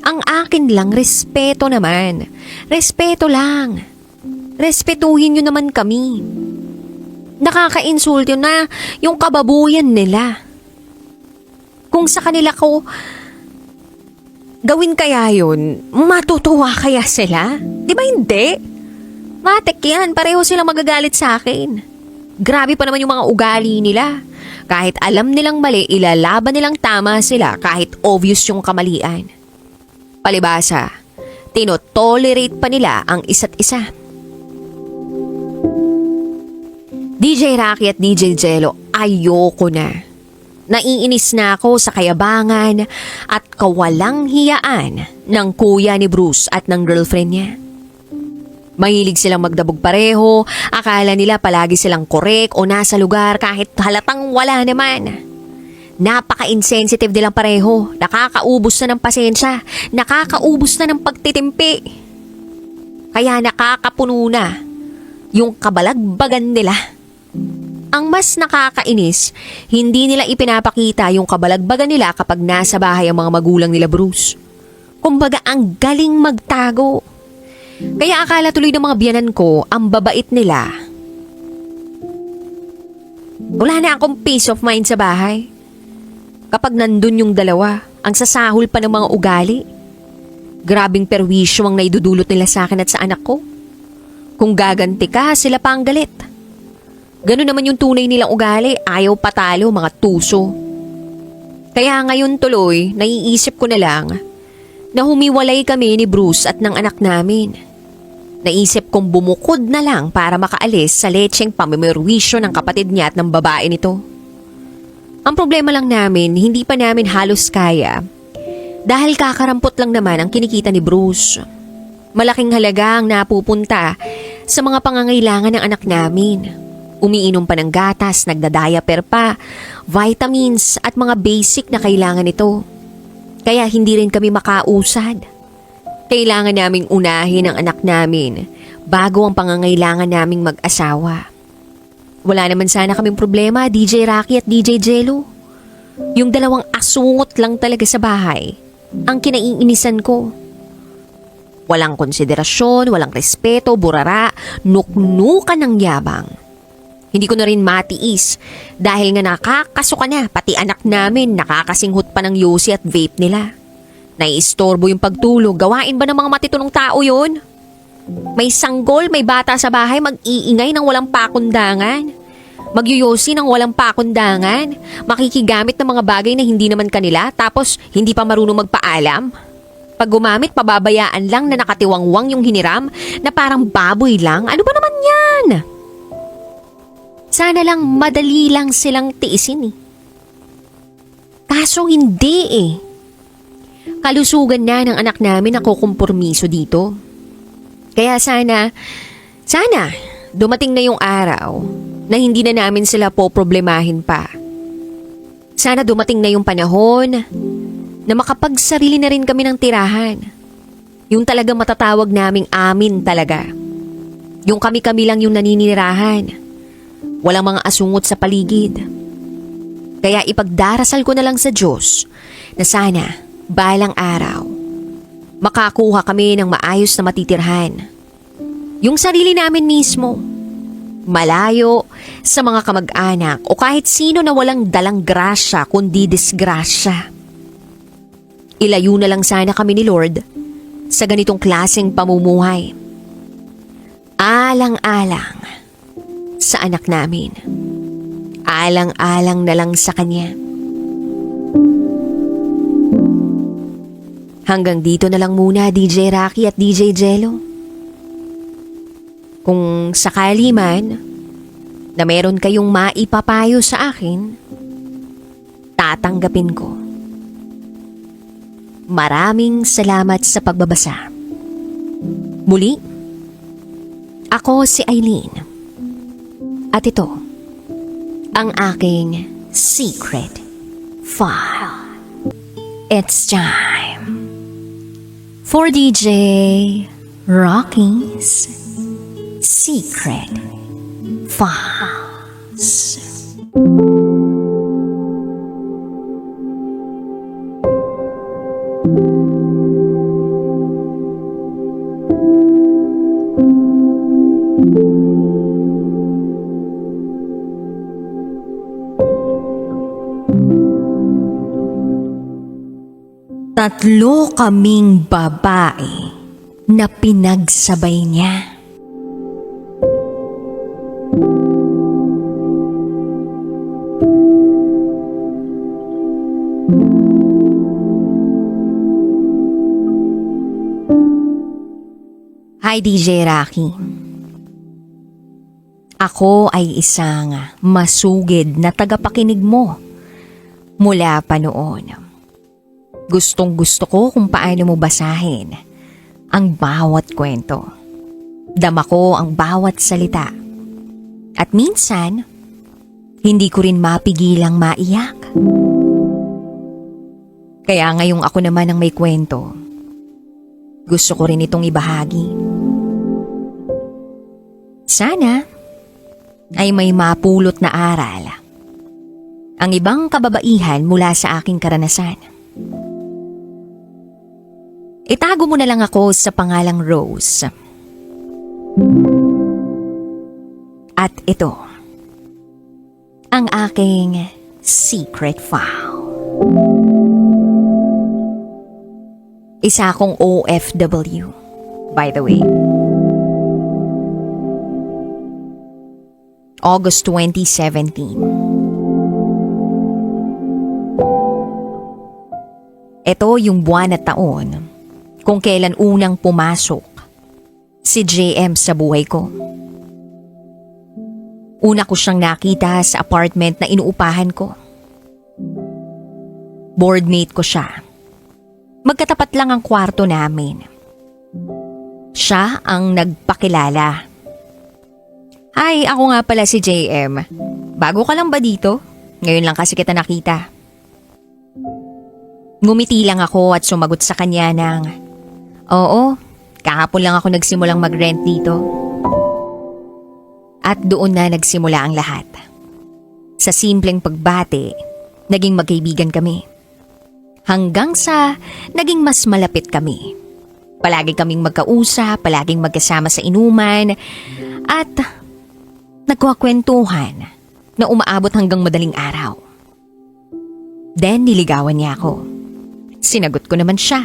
Ang akin lang, respeto naman. Respeto lang. Respetuhin nyo naman kami. Nakaka-insulto na yung kababuyan nila. Kung sa kanila ko gawin kaya yun, matutuwa kaya sila? Di ba hindi? Matek yan, pareho silang magagalit sa akin. Grabe pa naman yung mga ugali nila. Kahit alam nilang mali, ilalaban nilang tama sila kahit obvious yung kamalian. Palibasa, tinotolerate pa nila ang isa't isa. DJ Rocky at DJ Jello, ayoko na. Naiinis na ako sa kayabangan at kawalang hiyaan ng kuya ni Bruce at ng girlfriend niya. Mahilig silang magdabog pareho, akala nila palagi silang korek o nasa lugar kahit halatang wala naman. Napaka-insensitive nilang pareho, nakakaubos na ng pasensya, nakakaubos na ng pagtitimpi. Kaya nakakapuno na yung kabalagbagan nila. Ang mas nakakainis, hindi nila ipinapakita yung kabalagbagan nila kapag nasa bahay ang mga magulang nila, Bruce. Kumbaga ang galing magtago. Kaya akala tuloy ng mga biyanan ko, ang babait nila. Wala na akong peace of mind sa bahay. Kapag nandun yung dalawa, ang sasahol pa ng mga ugali. Grabing perwisyo ang naidudulot nila sa akin at sa anak ko. Kung gaganti ka, sila pa ang galit. Ganun naman yung tunay nilang ugali, ayaw patalo, mga tuso. Kaya ngayon tuloy, naiisip ko na lang na humiwalay kami ni Bruce at ng anak namin. Naisip kong bumukod na lang para makaalis sa letseng pamimerwisyo ng kapatid niya at ng babae nito. Ang problema lang namin, hindi pa namin halos kaya dahil kakarampot lang naman ang kinikita ni Bruce. Malaking halaga ang napupunta sa mga pangangailangan ng anak namin. Umiinom pa ng gatas, nagda-diaper pa, vitamins at mga basic na kailangan nito. Kaya hindi rin kami makausad. Kailangan naming unahin ang anak namin bago ang pangangailangan naming mag-asawa. Wala naman sana kaming problema, DJ Rocky at DJ Jello. Yung dalawang asungot lang talaga sa bahay ang kinaiinisan ko. Walang konsiderasyon, walang respeto, burara, nuknukan ng yabang. Hindi ko na rin matiis dahil nga nakakasuka na pati anak namin nakakasinghot pa ng yosi at vape nila. Naiistorbo yung pagtulog, gawain ba ng mga matitulong tao yun? May sanggol, may bata sa bahay, mag-iingay ng walang pakundangan. Magyuyosi ng walang pakundangan. Makikigamit ng mga bagay na hindi naman kanila tapos hindi pa marunong magpaalam. Pag gumamit, pababayaan lang na nakatiwangwang yung hiniram na parang baboy lang. Ano ba naman yan? Sana lang madali lang silang tiisin eh. Kaso hindi eh. Kalusugan na ng anak namin ang kukumpormiso dito. Kaya sana dumating na yung araw na hindi na namin sila poproblemahin pa. Sana dumating na yung panahon na makapagsarili na rin kami ng tirahan. Yung talaga matatawag naming amin talaga. Yung kami-kami lang yung naninirahan. Walang mga asungot sa paligid. Kaya ipagdarasal ko na lang sa Diyos na sana, balang araw, makakuha kami ng maayos na matitirhan. Yung sarili namin mismo. Malayo sa mga kamag-anak o kahit sino na walang dalang grasya kundi disgrasya. Ilayo na lang sana kami ni Lord sa ganitong klaseng pamumuhay. Alang-alang sa anak namin. Alang-alang na lang sa kanya. Hanggang dito na lang muna, DJ Rocky at DJ Jello. Kung sakali man na meron kayong maipapayo sa akin, tatanggapin ko. Maraming salamat sa pagbabasa. Muli, ako si Eileen. At ito, ang aking secret file. It's time for DJ Rocky's Secret Files. Tatlo kaming babae na pinagsabay niya. Hi DJ Rocky. Ako ay isang masugid na tagapakinig mo mula pa noon. Gustong gusto ko kung paano mo basahin ang bawat kwento. Dama ko ang bawat salita. At minsan, hindi ko rin mapigilang maiyak. Kaya ngayong ako naman ang may kwento, gusto ko rin itong ibahagi. Sana ay may mapulot na aral ang ibang kababaihan mula sa aking karanasan. Itago mo na lang ako sa pangalang Rose. At ito, ang aking secret file. Isa akong OFW, by the way. August 2017. Ito yung buwan at taon kung kailan unang pumasok si JM sa buhay ko. Una ko siyang nakita sa apartment na inuupahan ko. Boardmate ko siya. Magkatapat lang ang kwarto namin. Siya ang nagpakilala. Hi, ako nga pala si JM. Bago ka lang ba dito? Ngayon lang kasi kita nakita. Ngumiti lang ako at sumagot sa kanya ng, oo, kahapon lang ako nagsimulang mag-rent dito. At doon na nagsimula ang lahat. Sa simpleng pagbati, naging magkaibigan kami. Hanggang sa naging mas malapit kami. Palagi kaming magkausap, palaging magkasama sa inuman, at nagkukwentuhan na umaabot hanggang madaling araw. Then niligawan niya ako. Sinagot ko naman siya.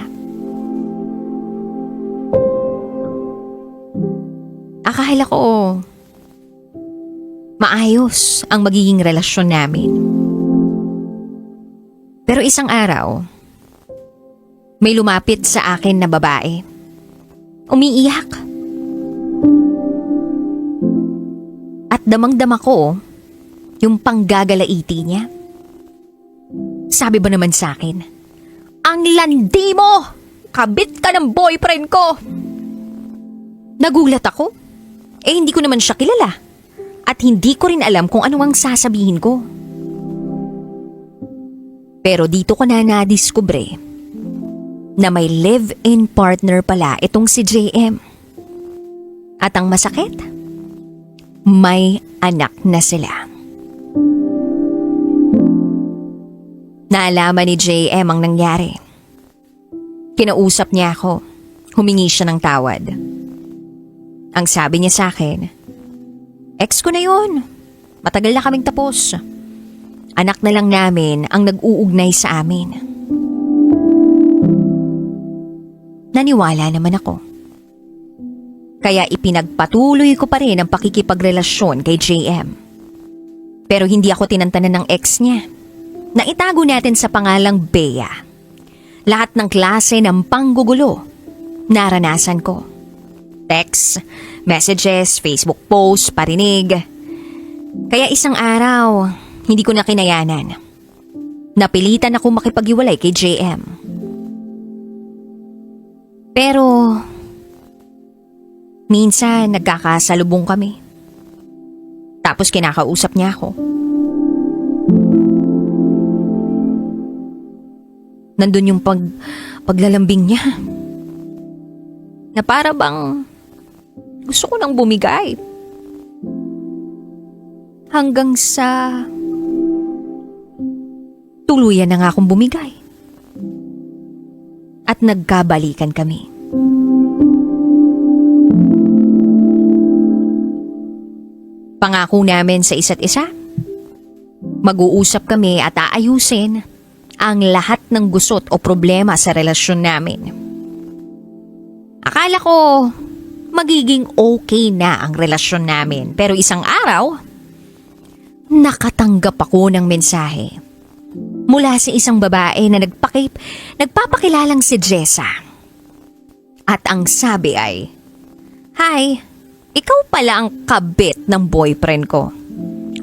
Akala ko maayos ang magiging relasyon namin. Pero isang araw, may lumapit sa akin na babae. Umiiyak. At damang-dama ko yung panggagalaiti niya. Sabi ba naman sa akin, ang landi mo! Kabit ka ng boyfriend ko! Nagulat ako. Hindi ko naman siya kilala. At hindi ko rin alam kung ano ang sasabihin ko. Pero dito ko na nadiskubre na may live-in partner pala itong si JM. At ang masakit, may anak na sila. Naalaman ni JM ang nangyari. Kinausap niya ako. Humingi siya ng tawad. Ang sabi niya sa akin, ex ko na yun. Matagal na kaming tapos. Anak na lang namin ang nag-uugnay sa amin. Naniwala naman ako. Kaya ipinagpatuloy ko pa rin ang pakikipagrelasyon kay JM. Pero hindi ako tinantanan ng ex niya. Naitago natin sa pangalang Bea. Lahat ng klase ng panggugulo naranasan ko. Text, messages, Facebook posts, parinig. Kaya isang araw, hindi ko na kinayanan. Napilitan ako makipaghiwalay kay JM. Pero, minsan nagkakasalubong kami. Tapos kinakausap niya ako. Nandun yung paglalambing niya. Na para bang gusto ko nang bumigay. Hanggang sa tuluyan na nga akong bumigay. At nagkabalikan kami. Pangako namin sa isa't isa. Mag-uusap kami at aayusin ang lahat ng gusot o problema sa relasyon namin. Akala ko magiging okay na ang relasyon namin. Pero isang araw, nakatanggap ako ng mensahe mula sa isang babae na nagpapakilalang si Jessa. At ang sabi ay, hi, ikaw pala ang kabit ng boyfriend ko.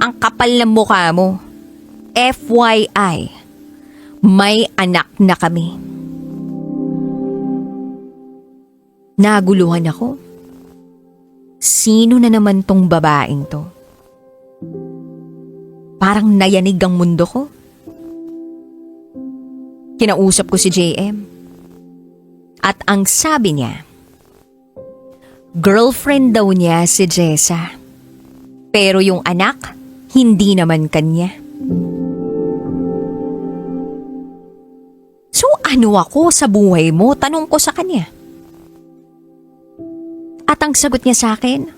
Ang kapal ng mukha mo. FYI, may anak na kami. Naguluhan ako. Sino na naman tong babaeng to? Parang nayanig ang mundo ko. Kinausap ko si JM. At ang sabi niya, girlfriend daw niya si Jessa. Pero yung anak, hindi naman kanya. So ano ako sa buhay mo? Tanong ko sa kanya. At ang sagot niya sa akin,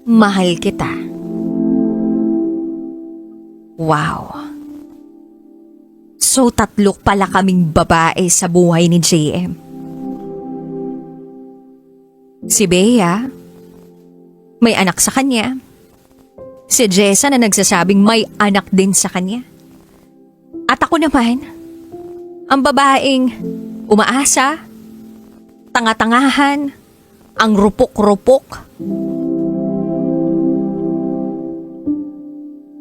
mahal kita. Wow. So 3 pala kaming babae sa buhay ni JM. Si Bea, may anak sa kanya. Si Jessa na nagsasabing may anak din sa kanya. At ako naman, ang babaeng umaasa, tanga-tangahan, ang rupok-rupok.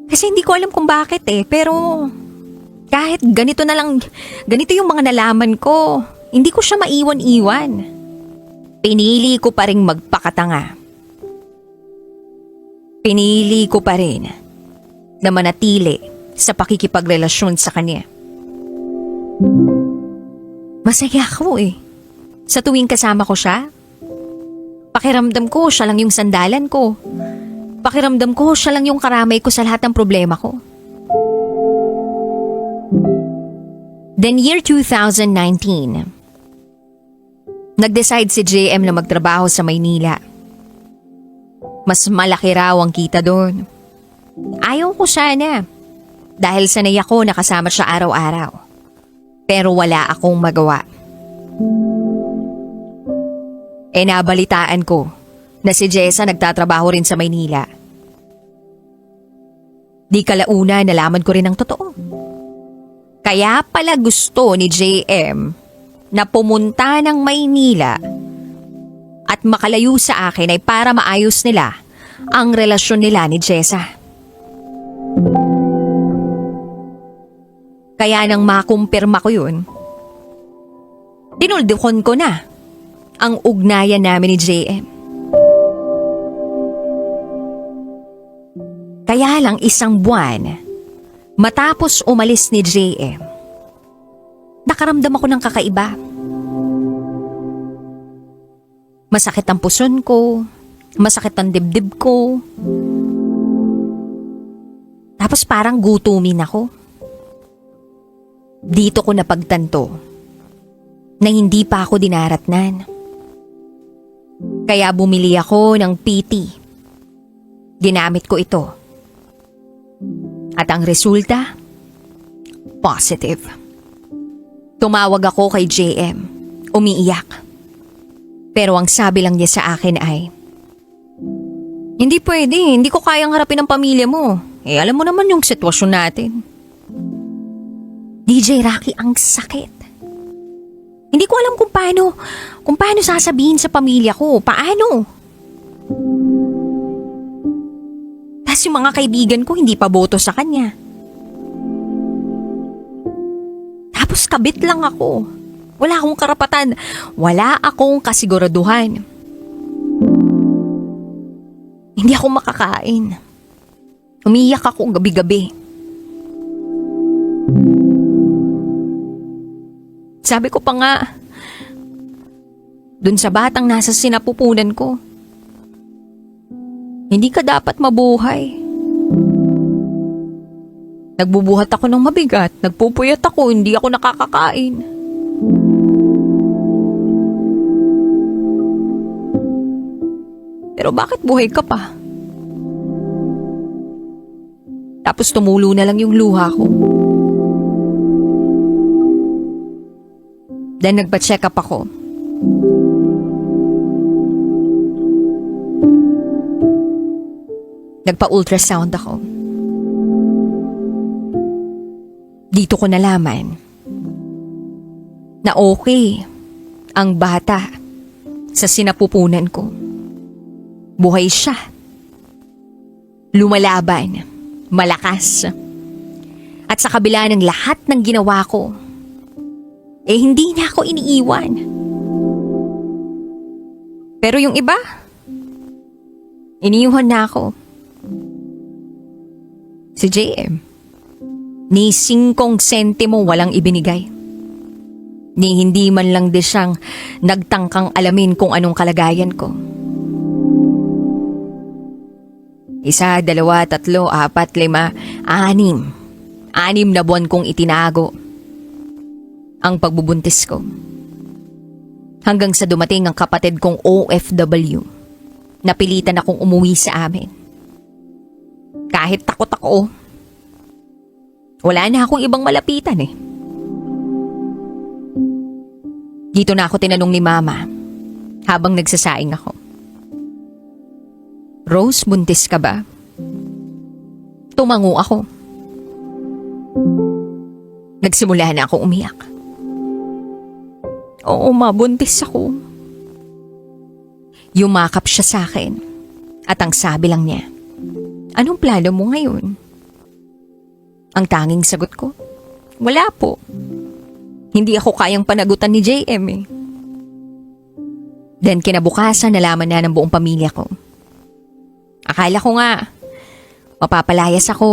Kasi hindi ko alam kung bakit pero kahit ganito na lang, ganito yung mga nalaman ko, hindi ko siya maiwan-iwan. Pinili ko pa rin magpakatanga. Pinili ko pa rin na manatili sa pakikipagrelasyon sa kanya. Masaya ako sa tuwing kasama ko siya. Pakiramdam ko siya lang yung sandalan ko. Pakiramdam ko siya lang yung karamay ko sa lahat ng problema ko. Then year 2019, nag-decide si JM na magtrabaho sa Maynila. Mas malaki raw ang kita doon. Ayaw ko sana dahil sanay ako nakasama siya araw-araw. Pero wala akong magawa. Nabalitaan ko na si Jessa nagtatrabaho rin sa Maynila. Di kalauna nalaman ko rin ang totoo. Kaya pala gusto ni JM na pumunta ng Maynila at makalayo sa akin ay para maayos nila ang relasyon nila ni Jessa. Kaya nang makumpirma ko yun, dinuldukon ko na ang ugnayan namin ni JM. Kaya lang 1 buwan, matapos umalis ni JM, nakaramdam ako ng kakaiba. Masakit ang puson ko, masakit ang dibdib ko. Tapos parang gutumin ako. Dito ko napagtanto na hindi pa ako dinaratnan. Kaya bumili ako ng PT. Ginamit ko ito. At ang resulta, positive. Tumawag ako kay JM, umiiyak. Pero ang sabi lang niya sa akin ay, hindi pwede, hindi ko kayang harapin ang pamilya mo. Alam mo naman yung sitwasyon natin. DJ Rocky, ang sakit. Hindi ko alam kung paano sasabihin sa pamilya ko. Paano? Tapos yung mga kaibigan ko hindi pa boto sa kanya. Tapos kabit lang ako. Wala akong karapatan. Wala akong kasiguraduhan. Hindi ako makakain. Umiyak ako gabi-gabi. Sabi ko pa nga, dun sa batang nasa sinapupunan ko, hindi ka dapat mabuhay. Nagbubuhat ako ng mabigat, nagpupuyat ako, hindi ako nakakakain. Pero bakit buhay ka pa? Tapos tumulo na lang yung luha ko. Then nagpa-check up ako. Nagpa-ultrasound ako. Dito ko nalaman na okay ang bata sa sinapupunan ko. Buhay siya. Lumalaban. Malakas. At sa kabila ng lahat ng ginawa ko, hindi na ako iniiwan. Pero yung iba, Iniwan na ako. Si JM, ni 5 sentimo walang ibinigay. Ni hindi man lang din siyang nagtangkang alamin kung anong kalagayan ko. 1, 2, 3, 4, 5, 6. 6 na buwan kong itinago ang pagbubuntis ko. Hanggang sa dumating ang kapatid kong OFW. Napilitan akong umuwi sa amin. Kahit takot ako, wala na akong ibang malapitan eh. Dito na ako tinanong ni Mama habang nagsasaing ako. Rose, buntis ka ba? Tumango ako. Nagsimula na akong umiyak. Oo, Ma, buntis ako. Yumakap siya sa akin at ang sabi lang niya, anong plano mo ngayon? Ang tanging sagot ko, wala po. Hindi ako kayang panagutan ni JM eh. Then kinabukasan nalaman na ng buong pamilya ko. Akala ko nga, mapapalayas ako.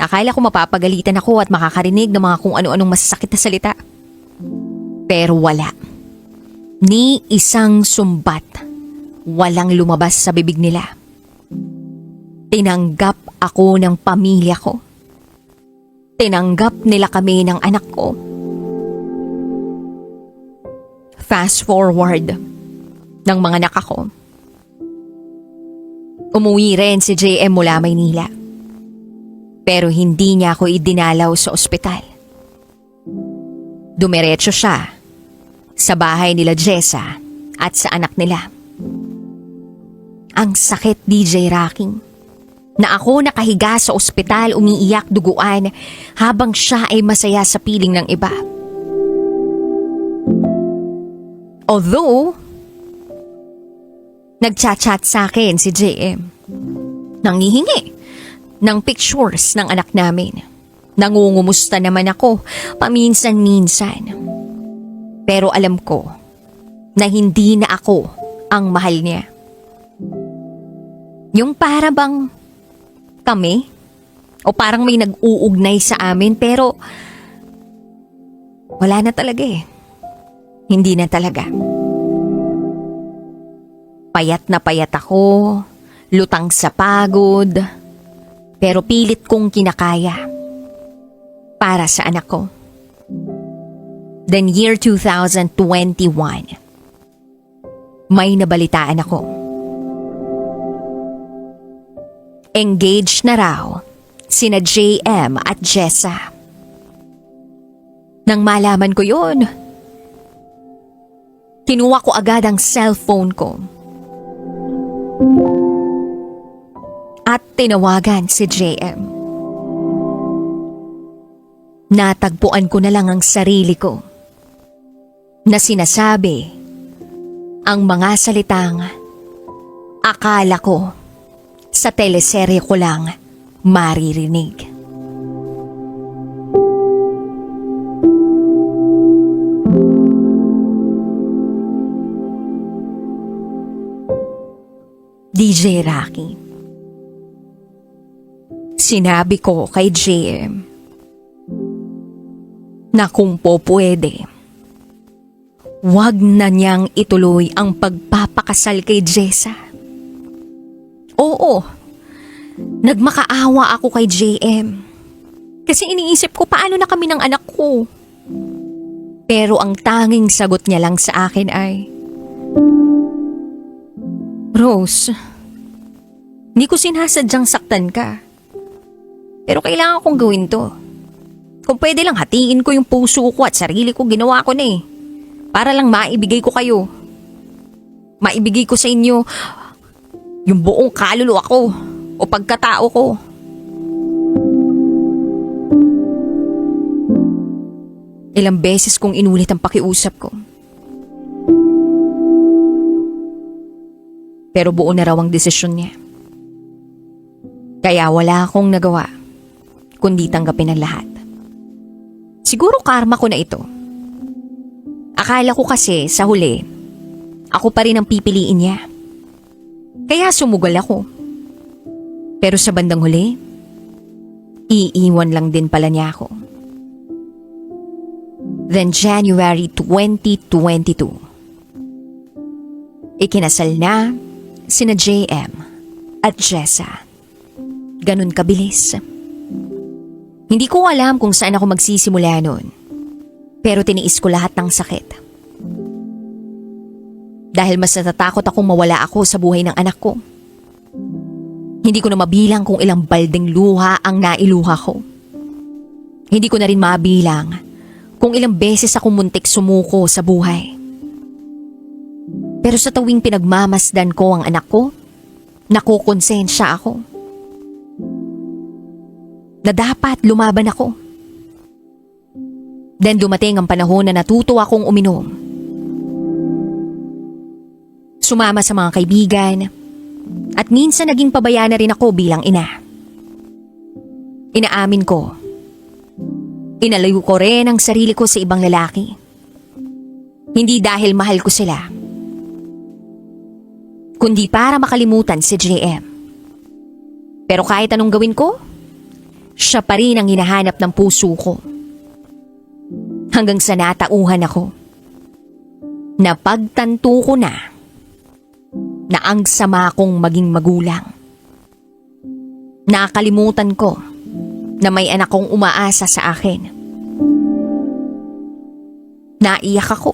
Akala ko mapapagalitan ako at makakarinig ng mga kung ano-anong masasakit na salita. Pero wala. Ni isang sumbat. Walang lumabas sa bibig nila. Tinanggap ako ng pamilya ko. Tinanggap nila kami ng anak ko. Fast forward ng mga anak ako. Umuwi rin si JM mula Maynila. Pero hindi niya ako idinalaw sa ospital. Dumiretso siya sa bahay nila Jessa at sa anak nila. Ang sakit, DJ Rocking, na ako nakahiga sa ospital umiiyak duguan habang siya ay masaya sa piling ng iba. Although, nagchat-chat sa akin si JM. Nanghihingi ng pictures ng anak namin. Nangungumusta naman ako paminsan-minsan. Pero alam ko na hindi na ako ang mahal niya. Yung para bang kami o parang may nag-uugnay sa amin pero wala na talaga eh. Hindi na talaga. Payat na payat ako, lutang sa pagod, pero pilit kong kinakaya para sa anak ko. Then year 2021, may nabalitaan ako. Engaged na raw sina JM at Jessa. Nang malaman ko yun, kinuha ko agad ang cellphone ko at tinawagan si JM. Natagpuan ko na lang ang sarili ko na sinasabi ang mga salitang akala ko sa teleserye ko lang maririnig. DJ Rocky, sinabi ko kay JM na kung po pwede, wag na niyang ituloy ang pagpapakasal kay Jessa. Oo, nagmakaawa ako kay JM. Kasi iniisip ko paano na kami ng anak ko. Pero ang tanging sagot niya lang sa akin ay, Rose, hindi ko sinasadyang saktan ka. Pero kailangan kong gawin to. Kung pwede lang hatiin ko yung puso ko at sarili ko, ginawa ko na eh. Para lang maibigay ko kayo. Maibigay ko sa inyo yung buong kaluluwa ko o pagkatao ko. Ilang beses kong inulit ang pakiusap ko. Pero buo na raw ang desisyon niya. Kaya wala akong nagawa kundi tanggapin ang lahat. Siguro karma ko na ito. Akala ko kasi sa huli, ako pa rin ang pipiliin niya. Kaya sumugal ako. Pero sa bandang huli, iiwan lang din pala niya ako. Then January 2022, ikinasal na sina JM at Jessa. Ganun kabilis. Hindi ko alam kung saan ako magsisimula noon, pero tiniis ko lahat ng sakit. Dahil mas natatakot akong mawala ako sa buhay ng anak ko. Hindi ko na mabilang kung ilang balding luha ang nailuha ko. Hindi ko na rin mabilang kung ilang beses ako muntik sumuko sa buhay. Pero sa tuwing pinagmamasdan ko ang anak ko, nakukonsensya ako na dapat lumaban ako. Then dumating ang panahon na natuto akong uminom. Sumama sa mga kaibigan at minsan naging pabaya na rin ako bilang ina. Inaamin ko, inalayo ko rin ang sarili ko sa ibang lalaki. Hindi dahil mahal ko sila, kundi para makalimutan si JM. Pero kahit anong gawin ko, siya pa rin ang hinahanap ng puso ko. Hanggang sa natauhan ako. Napagtanto ko na ang sama kong maging magulang. Nakalimutan ko na may anak kong umaasa sa akin. Naiyak ako.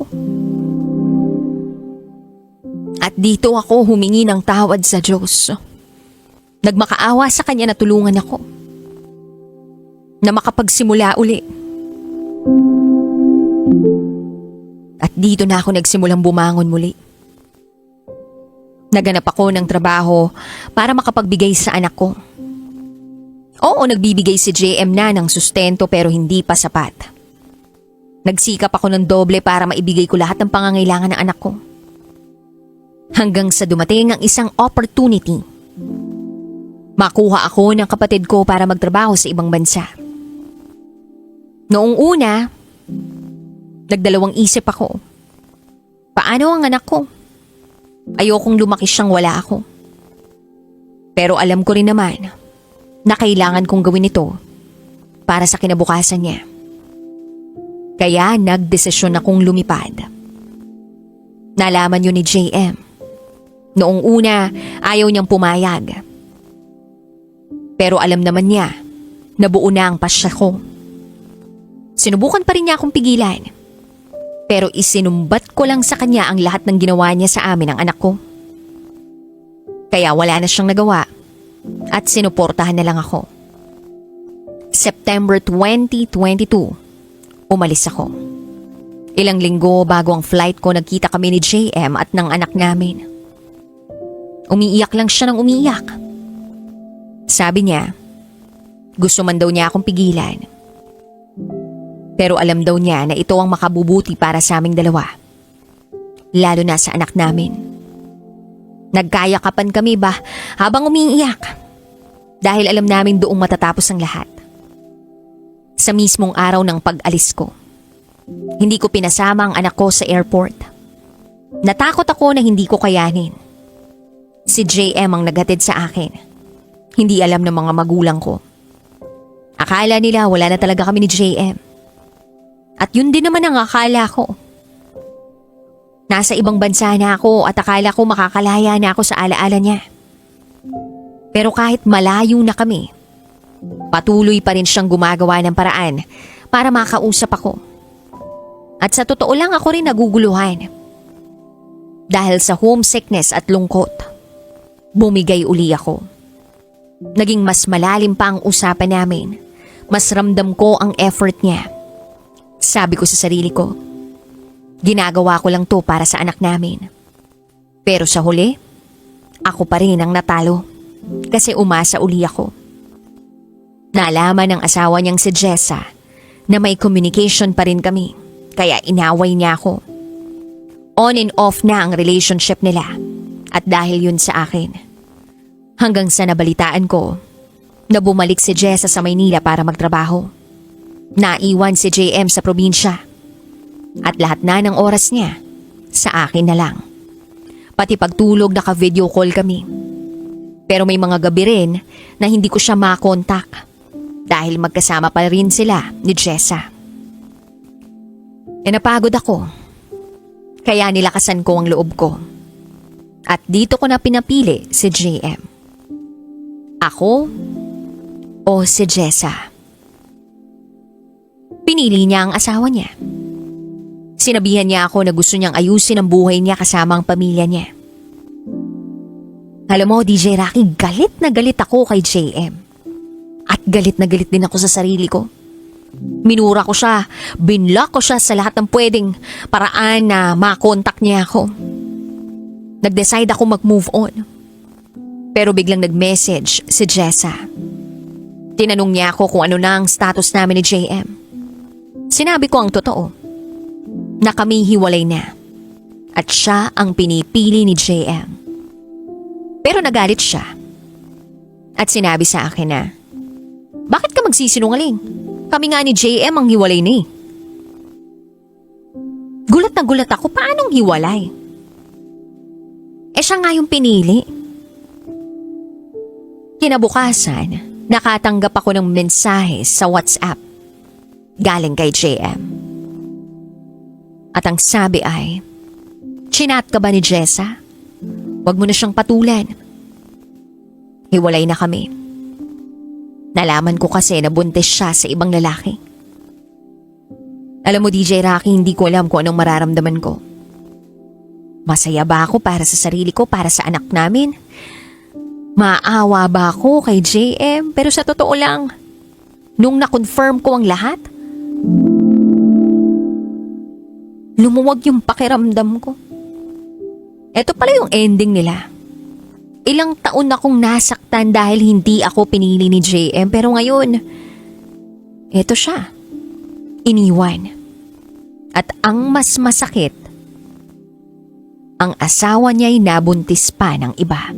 At dito ako humingi ng tawad sa Diyos. Nagmakaawa sa Kanya na tulungan ako na makapagsimula uli. At dito na ako nagsimulang bumangon muli. Naganap ako ng trabaho para makapagbigay sa anak ko. Oo, nagbibigay si JM na ng sustento pero hindi pa sapat. Nagsikap ako ng doble para maibigay ko lahat ng pangangailangan ng anak ko. Hanggang sa dumating ang isang opportunity. Makuha ako ng kapatid ko para magtrabaho sa ibang bansa. Noong una, nagdalawang isip ako. Paano ang anak ko? Ayokong lumaki siyang wala ako. Pero alam ko rin naman na kailangan kong gawin ito para sa kinabukasan niya. Kaya nagdesisyon akong lumipad. Nalaman yun ni JM. Noong una, ayaw niyang pumayag. Pero alam naman niya na buo na ang pasya ko. Sinubukan pa rin niya akong pigilan. Pero isinumbat ko lang sa kanya ang lahat ng ginawa niya sa amin ng anak ko. Kaya wala na siyang nagawa at sinuportahan na lang ako. September 2022, umalis ako. Ilang linggo bago ang flight ko nagkita kami ni JM at ng anak namin. Umiiyak lang siya ng umiiyak. Sabi niya, gusto man daw niya akong pigilan. Pero alam daw niya na ito ang makabubuti para sa aming dalawa. Lalo na sa anak namin. Nagkayakapan kami ba habang umiiyak? Dahil alam namin doong matatapos ang lahat. Sa mismong araw ng pag-alis ko, hindi ko pinasama ang anak ko sa airport. Natakot ako na hindi ko kayanin. Si JM ang naghatid sa akin. Hindi alam ng mga magulang ko. Akala nila wala na talaga kami ni JM. At yun din naman ang akala ko. Nasa ibang bansa na ako at akala ko makakalaya na ako sa alaala niya. Pero kahit malayo na kami, patuloy pa rin siyang gumagawa ng paraan para makausap ako. At sa totoo lang ako rin naguguluhan. Dahil sa homesickness at lungkot, bumigay uli ako. Naging mas malalim pa ang usapan namin. Mas ramdam ko ang effort niya. Sabi ko sa sarili ko, ginagawa ko lang to para sa anak namin. Pero sa huli, ako pa rin ang natalo kasi umasa uli ako. Naalaman ng asawa niyang si Jessa na may communication pa rin kami kaya inaway niya ako. On and off na ang relationship nila at dahil yun sa akin. Hanggang sa nabalitaan ko na bumalik si Jessa sa Maynila para magtrabaho. Naiwan si JM sa probinsya at lahat na ng oras niya sa akin na lang. Pati pagtulog naka-video call kami. Pero may mga gabi rin na hindi ko siya makontak dahil magkasama pa rin sila ni Jessa. Napagod ako. Kaya nilakasan ko ang loob ko. At dito ko na pinapili si JM. Ako o si Jessa? Pinili niya ang asawa niya. Sinabihan niya ako na gusto niyang ayusin ang buhay niya kasama ang pamilya niya. Alam mo, DJ Rocky, galit na galit ako kay JM. At galit na galit din ako sa sarili ko. Minura ko siya, binlock ko siya sa lahat ng pwedeng paraan na makontak niya ako. Nag-decide ako mag-move on. Pero biglang nag-message si Jessa. Tinanong niya ako kung ano na ang status namin ni JM. Sinabi ko ang totoo, na kami hiwalay na. At siya ang pinipili ni JM. Pero nagalit siya. At sinabi sa akin na, bakit ka magsisinungaling? Kami nga ni JM ang hiwalay ni. Gulat na gulat ako, paanong hiwalay? Siya nga yung pinili. Kinabukasan, nakatanggap ako ng mensahe sa WhatsApp galing kay JM. At ang sabi ay, chinat ka ba ni Jessa? Huwag mo na siyang patulan. Hiwalay na kami. Nalaman ko kasi na buntis siya sa ibang lalaki. Alam mo DJ Rocky, hindi ko alam kung anong mararamdaman ko. Masaya ba ako para sa sarili ko, para sa anak namin? Maawa ba ako kay JM? Pero sa totoo lang, nung na-confirm ko ang lahat, lumuwag yung pakiramdam ko. Eto pala yung ending nila. Ilang taon akong nasaktan dahil hindi ako pinili ni JM, pero ngayon, eto siya. Iniwan. At ang mas masakit, ang asawa niya'y nabuntis pa ng iba.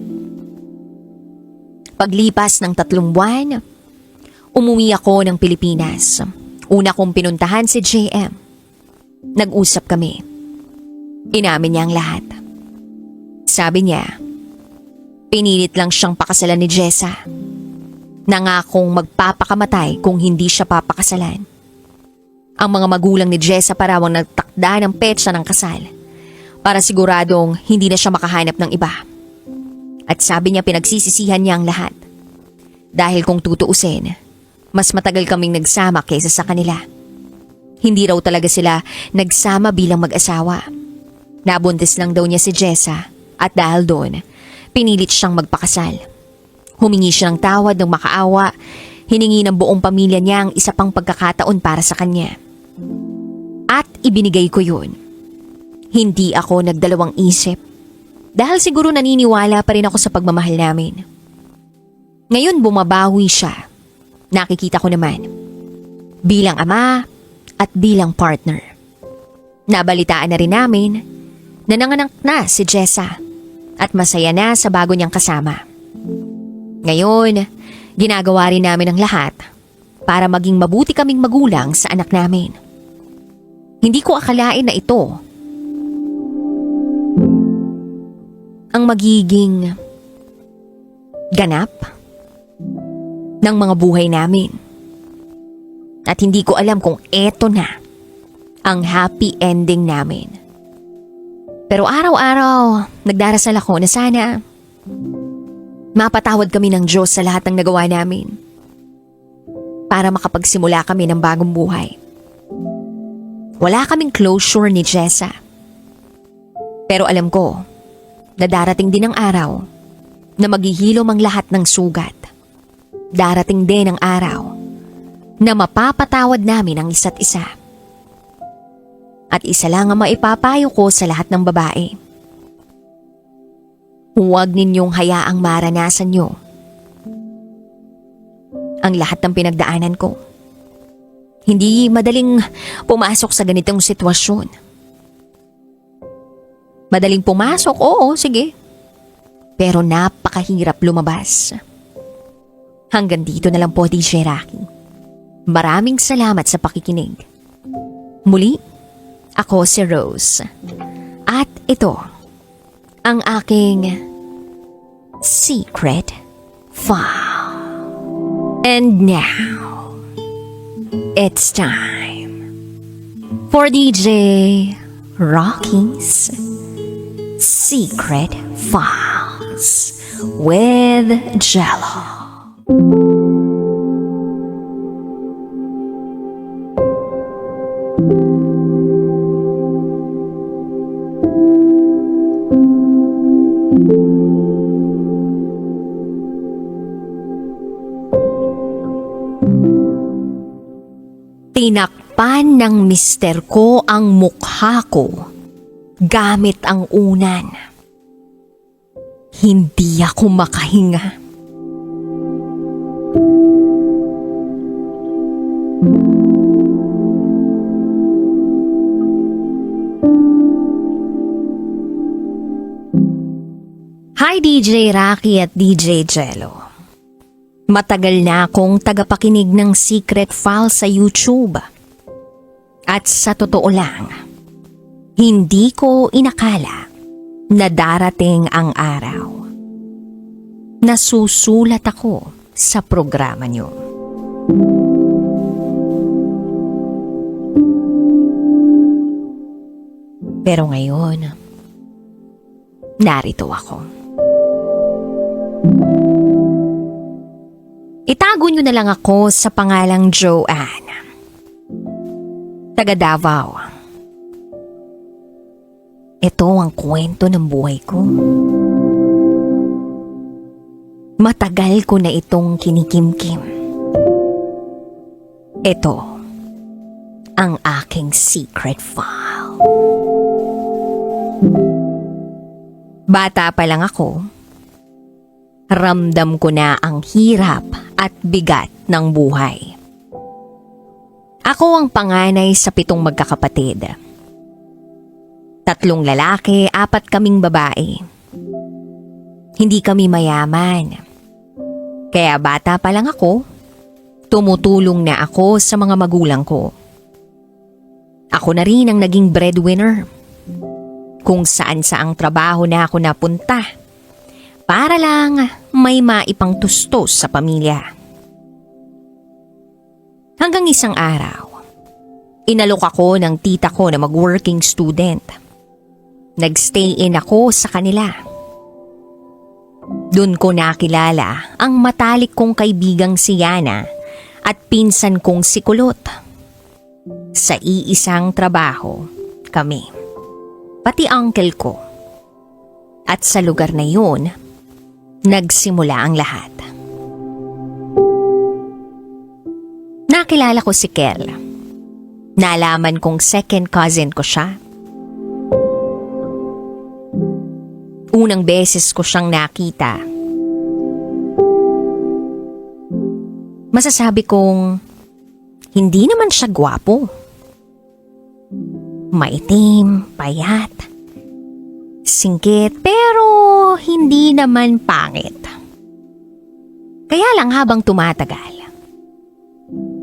Paglipas ng 3 buwan, umuwi ako ng Pilipinas. Una kong pinuntahan si JM. Nag-usap kami. Inamin niya ang lahat. Sabi niya, pinilit lang siyang pakasalan ni Jessa. Nangakong magpapakamatay kung hindi siya papakasalan. Ang mga magulang ni Jessa parawang nagtakda ng petsa ng kasal para siguradong hindi na siya makahanap ng iba. At sabi niya pinagsisisihan niya ang lahat. Dahil kung tutuusin, mas matagal kaming nagsama kaysa sa kanila. Hindi raw talaga sila nagsama bilang mag-asawa. Nabuntis lang daw niya si Jessa at dahil doon, pinilit siyang magpakasal. Humingi siya ng tawad ng makaawa, hiningi ng buong pamilya niya ang isa pang pagkakataon para sa kanya. At ibinigay ko yun. Hindi ako nagdalawang isip. Dahil siguro naniniwala pa rin ako sa pagmamahal namin. Ngayon bumabawi siya. Nakikita ko naman. Bilang ama at bilang partner. Nabalitaan na rin namin na nanganak na si Jessa at masaya na sa bago niyang kasama. Ngayon, ginagawa rin namin ang lahat para maging mabuti kaming magulang sa anak namin. Hindi ko akalain na ito ang magiging ganap ng mga buhay namin. At hindi ko alam kung eto na ang happy ending namin. Pero araw-araw, nagdarasal ako na sana mapatawad kami ng Diyos sa lahat ng nagawa namin para makapagsimula kami ng bagong buhay. Wala kaming closure ni Jessa. Pero alam ko na darating din ang araw na maghihilom ang lahat ng sugat. Darating din ang araw na mapapatawad namin ang isa't isa. At isa lang ang maipapayo ko sa lahat ng babae. Huwag ninyong hayaang maranasan nyo ang lahat ng pinagdaanan ko. Hindi madaling pumasok sa ganitong sitwasyon. Madaling pumasok, oo, sige. Pero napakahirap lumabas. Hanggang dito na lang po, DJ Rocky. Maraming salamat sa pakikinig. Muli, ako si Rose. At ito ang aking secret file. And now, it's time for DJ Rocky's Secret Files with Jello. Tinakpan ng mister ko ang mukha ko gamit ang unan. Hindi ako makahinga. Hi DJ Rocky at DJ Jello. Matagal na akong tagapakinig ng Secret File sa YouTube. At sa totoo lang, hindi ko inakala na darating ang araw na susulat ako sa programa niyo. Pero ngayon, narito ako. Itago niyo na lang ako sa pangalang Joanne. Taga Davao. Ito ang kwento ng buhay ko. Matagal ko na itong kinikimkim. Ito ang aking secret file. Bata pa lang ako, ramdam ko na ang hirap at bigat ng buhay. Ako ang panganay sa 7 magkakapatid. 3 lalaki, 4 kaming babae. Hindi kami mayaman. Kaya bata pa lang ako, tumutulong na ako sa mga magulang ko. Ako na rin ang naging breadwinner. Kung saan-saang trabaho na ako napunta, para lang may maipang tustos sa pamilya. Hanggang isang araw, inalok ako ng tita ko na mag-working student. Nagstay in ako sa kanila. Doon ko nakilala ang matalik kong kaibigang si Yana at pinsan kong si Kulot. Sa iisang trabaho kami, pati uncle ko. At sa lugar na yun, nagsimula ang lahat. Nakilala ko si Kel. Nalaman kong second cousin ko siya. Unang beses ko siyang nakita. Masasabi kong hindi naman siya gwapo. Maitim, payat, singkit pero hindi naman pangit. Kaya lang habang tumatagal,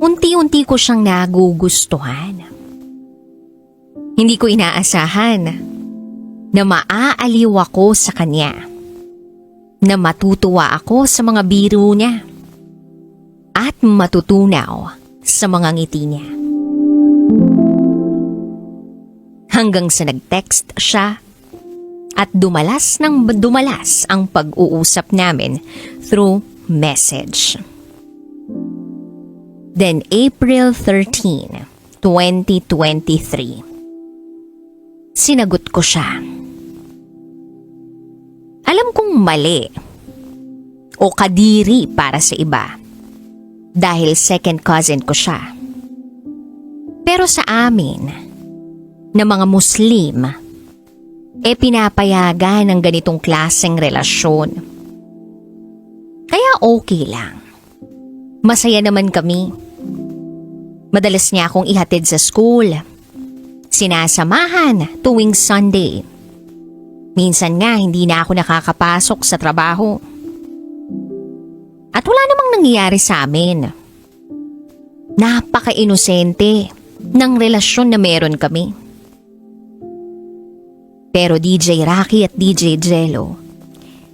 unti-unti ko siyang nagugustuhan. Hindi ko inaasahan na maaaliw ako sa kanya, na matutuwa ako sa mga biro niya, at matutunaw sa mga ngiti niya. Hanggang sa nag-text siya at dumalas ng dumalas ang pag-uusap namin through message. Then April 13, 2023, sinagot ko siya. Alam kong mali o kadiri para sa iba dahil second cousin ko siya. Pero sa amin, na mga Muslim, pinapayagan ng ganitong klaseng relasyon. Kaya okay lang. Masaya naman kami. Madalas niya akong ihatid sa school. Sinasamahan tuwing Sunday. Minsan nga hindi na ako nakakapasok sa trabaho. At wala namang nangyayari sa amin. Napaka-inosente ng relasyon na meron kami. Pero DJ Rocky at DJ Jello,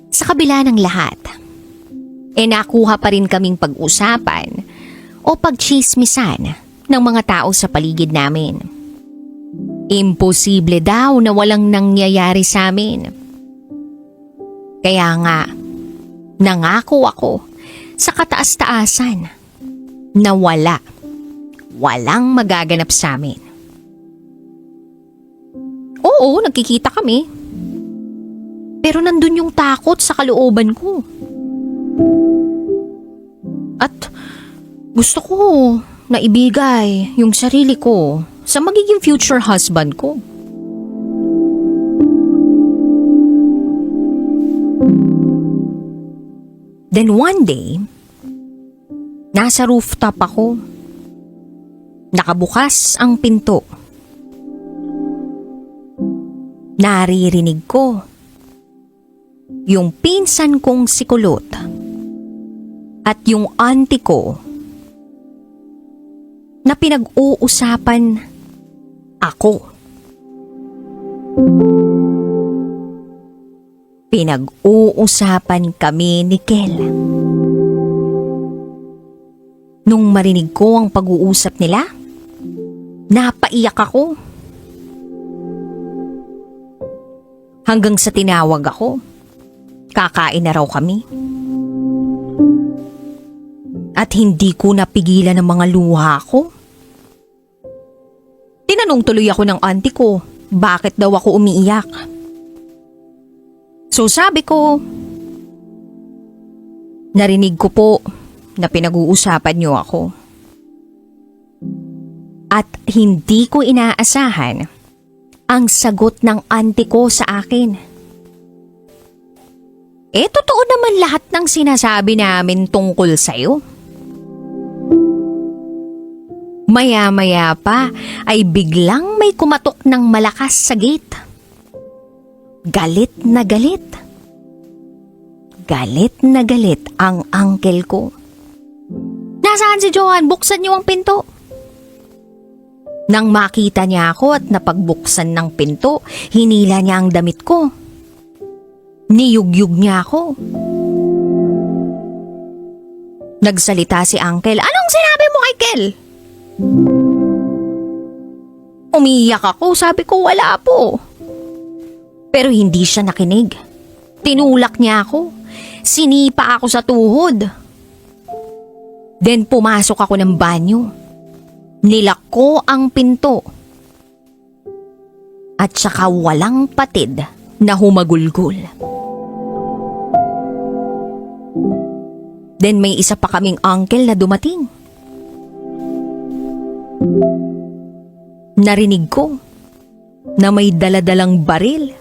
sa kabila ng lahat, nakuha pa rin kaming pag-usapan o pagchismisan ng mga tao sa paligid namin. Imposible daw na walang nangyayari sa amin. Kaya nga, nangako ako sa kataas-taasan na walang magaganap sa amin. Oo, nagkikita kami. Pero nandun yung takot sa kalooban ko. At gusto ko na ibigay yung sarili ko sa magiging future husband ko. Then one day, nasa rooftop ako. Nakabukas ang pinto. Naririnig ko yung pinsan kong si Kulot at yung auntie ko na pinag-uusapan ako. Pinag-uusapan kami ni Kel. Nung marinig ko ang pag-uusap nila, napaiyak ako. Hanggang sa tinawag ako, kakain na raw kami. At hindi ko napigilan ang mga luha ko. Tinanong tuloy ako ng auntie ko, bakit daw ako umiiyak? So sabi ko, narinig ko po na pinag-uusapan niyo ako. At hindi ko inaasahan ang sagot ng auntie ko sa akin. Totoo naman lahat ng sinasabi namin tungkol sa'yo. Maya-maya pa ay biglang may kumatok ng malakas sa gate. Galit na galit. Galit na galit ang uncle ko. Nasaan si Johan? Buksan niyo ang pinto. Nang makita niya ako at napagbuksan ng pinto, hinila niya ang damit ko. Niyugyug niya ako. Nagsalita si uncle. Anong sinabi mo kay Kel? Umiiyak ako. Sabi ko wala po. Pero hindi siya nakinig. Tinulak niya ako. Sinipa ako sa tuhod. Then pumasok ako ng banyo. Nilak ko ang pinto. At saka walang patid na humagulgol. Then may isa pa kaming uncle na dumating. Narinig ko na may daladalang baril.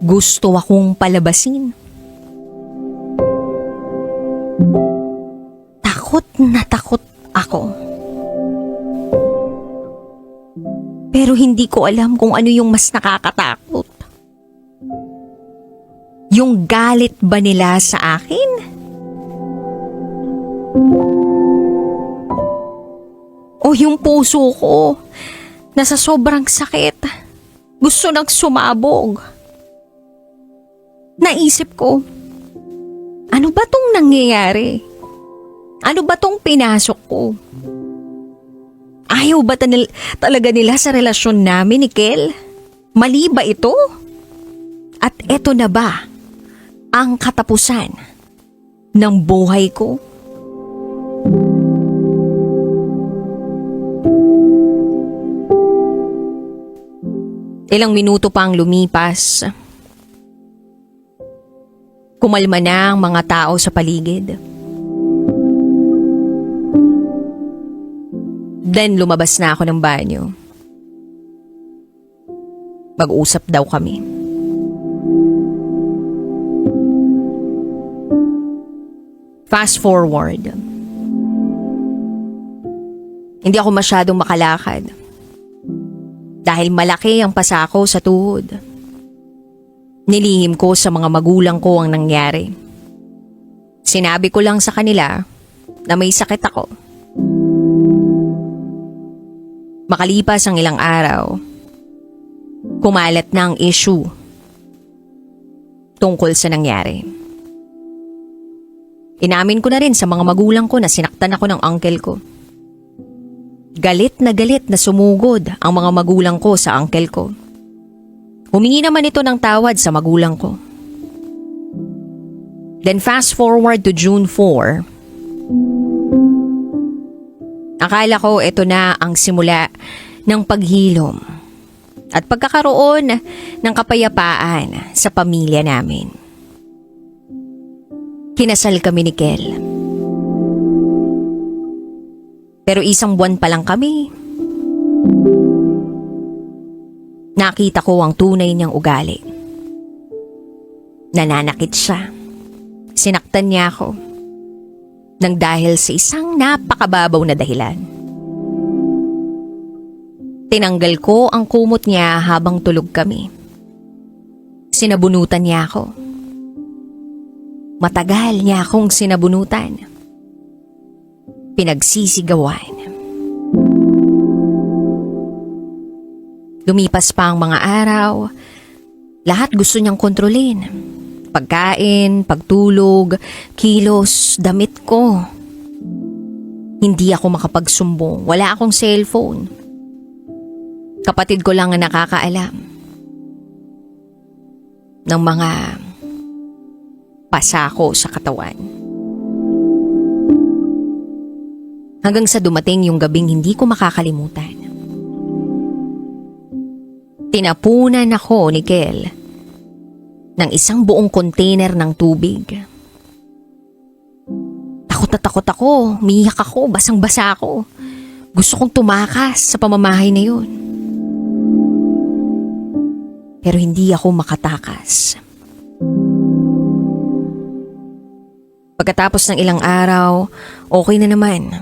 Gusto akong palabasin. Takot na takot ako. Pero hindi ko alam kung ano yung mas nakakatakot. Yung galit ba nila sa akin? O yung puso ko na sa sobrang sakit gusto nang sumabog. Naisip ko, ano ba tong nangyayari? Ano ba tong pinasok ko? Ayaw ba talaga nila sa relasyon namin ni Kel? Mali ba ito? At eto na ba ang katapusan ng buhay ko? Ilang minuto pang lumipas. Kumalma na ang mga tao sa paligid. Then lumabas na ako ng banyo. Mag-usap daw kami. Fast forward. Hindi ako masyadong makalakad. Dahil malaki ang pasako sa tuhod. Nilihim ko sa mga magulang ko ang nangyari. Sinabi ko lang sa kanila na may sakit ako. Makalipas ang ilang araw, Kumalat na ang issue tungkol sa nangyari. Inamin ko na rin sa mga magulang ko na sinaktan ako ng uncle ko. Galit na sumugod ang mga magulang ko sa uncle ko. Humingi naman ito ng tawad sa magulang ko. Then fast forward to June 4. Akala ko ito na ang simula ng paghilom at pagkakaroon ng kapayapaan sa pamilya namin. Kinasal kami ni Kel. Pero isang buwan pa lang kami, nakita ko ang tunay niyang ugali. Nananakit siya. Sinaktan niya ako nang dahil sa isang napakababaw na dahilan. Tinanggal ko ang kumot niya habang tulog kami. Sinabunutan niya ako. Matagal niya akong sinabunutan. Pinagsisigawan. Lumipas pa ang mga araw. Lahat gusto niyang kontrolin. Pagkain, pagtulog, kilos, damit ko. Hindi ako makapagsumbong. Wala akong cellphone. Kapatid ko lang ang nakakaalam ng mga pasako sa katawan. Hanggang sa dumating yung gabing hindi ko makakalimutan. Tinapunan ako ni Kel ng isang buong container ng tubig. Takot na takot ako, umiyak ako, basang-basa ako. Gusto kong tumakas sa pamamahay na yun. Pero hindi ako makatakas. Pagkatapos ng ilang araw, okay na naman.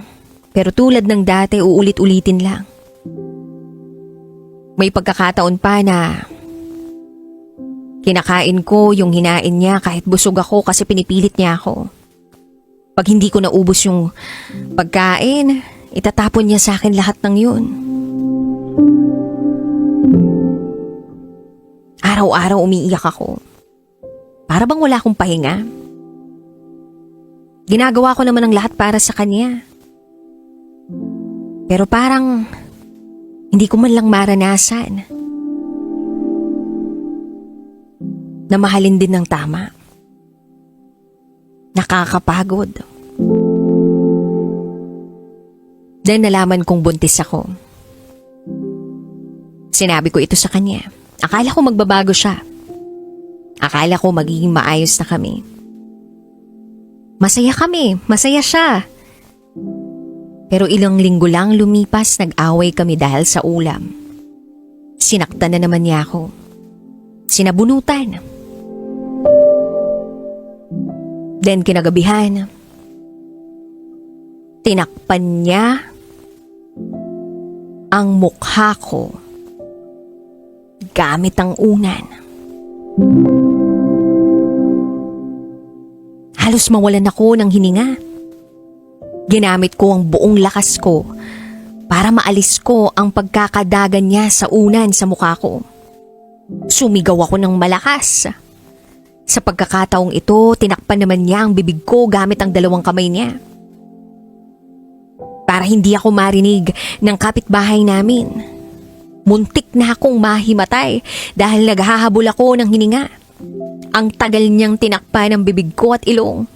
Pero tulad ng dati, uulit-ulitin lang. May pagkakataon pa na kinakain ko yung hinain niya kahit busog ako kasi pinipilit niya ako. Pag hindi ko naubos yung pagkain, itatapon niya sa akin lahat ng yun. Araw-araw umiiyak ako. Para bang wala akong pahinga? Ginagawa ko naman ang lahat para sa kanya. Pero parang hindi ko man lang maranasan na mahalin din ng tama. Nakakapagod. Then nalaman kong buntis ako. Sinabi ko ito sa kanya. Akala ko magbabago siya. Akala ko magiging maayos na kami. Masaya kami, masaya siya. Pero ilang linggo lang lumipas, nag-away kami dahil sa ulam. Sinaktan na naman niya ako. Sinabunutan. Then kinagabihan, tinakpan niya ang mukha ko gamit ang unan. Halos mawalan ako ng hininga. Ginamit ko ang buong lakas ko para maalis ko ang pagkakadagan niya sa unan sa mukha ko. Sumigaw ako ng malakas. Sa pagkakataong ito, tinakpan naman niya ang bibig ko gamit ang dalawang kamay niya. Para hindi ako marinig ng kapitbahay namin. Muntik na akong mahimatay dahil naghahabol ako ng hininga. Ang tagal niyang tinakpan ang bibig ko at ilong.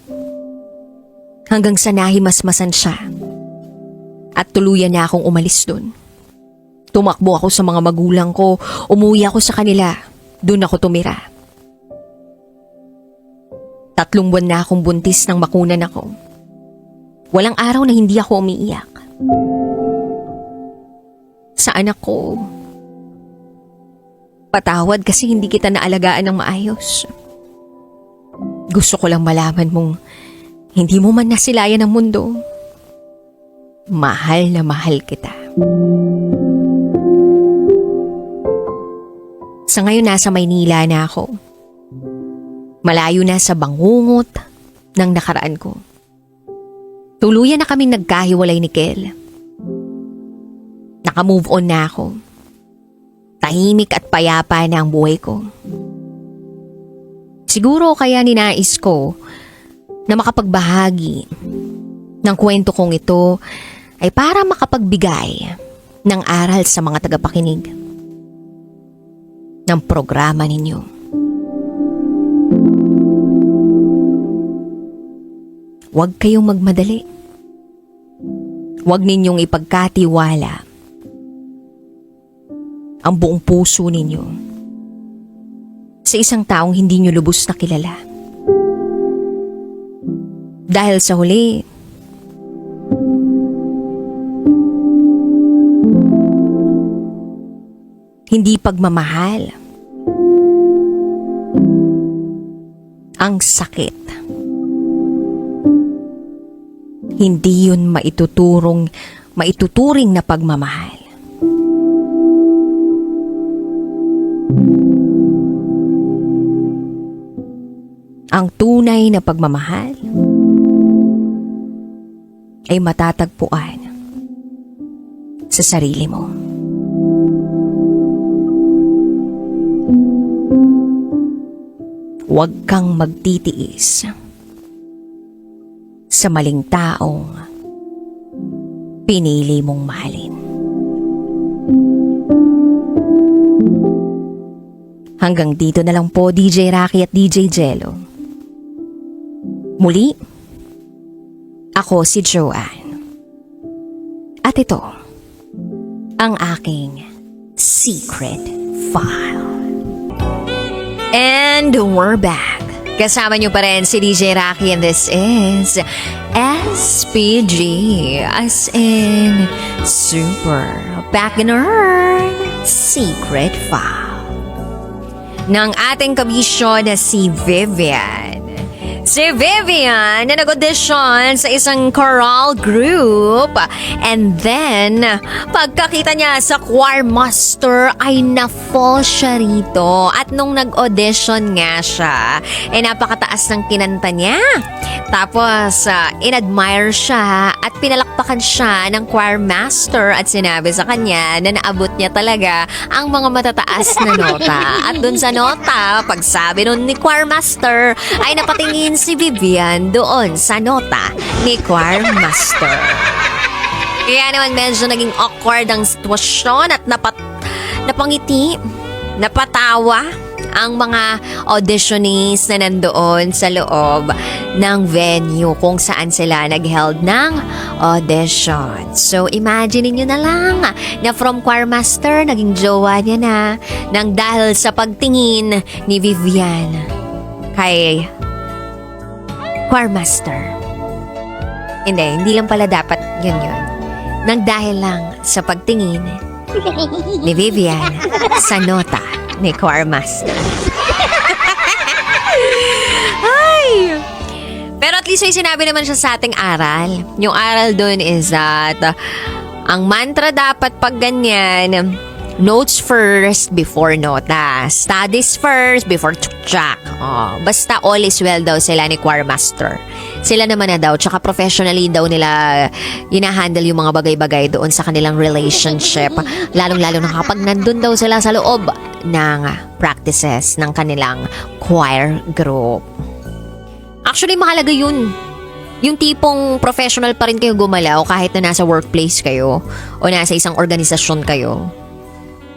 Hanggang sa nahimasmasan siya. At tuluyan na akong umalis dun. Tumakbo ako sa mga magulang ko, umuwi ako sa kanila, dun ako tumira. 3 buwan na akong buntis nang makunan ako. Walang araw na hindi ako umiiyak. Sa anak ko, patawad kasi hindi kita naalagaan ng maayos. Gusto ko lang malaman mong hindi mo man nasilayan ang mundo. Mahal na mahal kita. Sa ngayon nasa Maynila na ako. Malayo na sa bangungot ng nakaraan ko. Tuluyan na kaming nagkahiwalay ni Kel. Naka-move on na ako. tahimik at payapa na ang buhay ko. Siguro kaya ninais ko na makapagbahagi ng kwento kong ito ay para makapagbigay ng aral sa mga tagapakinig ng programa ninyo. Huwag kayong magmadali. Huwag ninyong ipagkatiwala ang buong puso ninyo sa isang taong hindi nyo lubos na kilala. Dahil sa huli, hindi pagmamahal ang sakit. Hindi yun maituturing na pagmamahal. Ang tunay na pagmamahal ay matatagpuan sa sarili mo. Huwag kang magtitiis sa maling taong pinili mong mahalin. Hanggang dito na lang po, DJ Rocky at DJ Jello. Muli, ako si Joanne. At ito, ang aking secret file. And we're back. Kasama niyo pa rin si DJ Rocky and this is SPG, as in Super Bacchanal Secret File ng ating kabisyo na si Vivian. Si Vivian na nag-audition sa isang choral group, and then pagkakita niya sa choir master ay na-fall siya rito, at nung nag-audition nga siya ay napakataas ng kinanta niya. Tapos in-admire siya at pinalakpakan siya ng choir master at sinabi sa kanya na naabot niya talaga ang mga matataas na nota. At dun sa nota, pagsabi nun ni choir master ay napatingin si Vivian doon sa nota ni choir master. Kaya naman medyo naging awkward ang sitwasyon at napangiti, napatawa ang mga auditionees na nandoon sa loob ng venue kung saan sila nag-held ng audition. So imagine niyo na lang na from choir master naging jowa niya na nang dahil sa pagtingin ni Vivian kay choir master. Hindi lang pala dapat yun. Nang dahil lang sa pagtingin ni Vivian sa nota ni choir master. Ay! Pero at least may sinabi naman siya sa ating aral. Yung aral dun is that ang mantra dapat pag ganyan, notes first before nota. Studies first before tchak. Basta all is well daw sila ni choir master. Sila naman na daw, tsaka professionally daw nila inahandle yung mga bagay-bagay doon sa kanilang relationship. Lalong-lalo na kapag nandun daw sila sa loob ng practices ng kanilang choir group. Actually, mahalaga yun. Yung tipong professional pa rin kayo gumalaw kahit na nasa workplace kayo o nasa isang organisasyon kayo.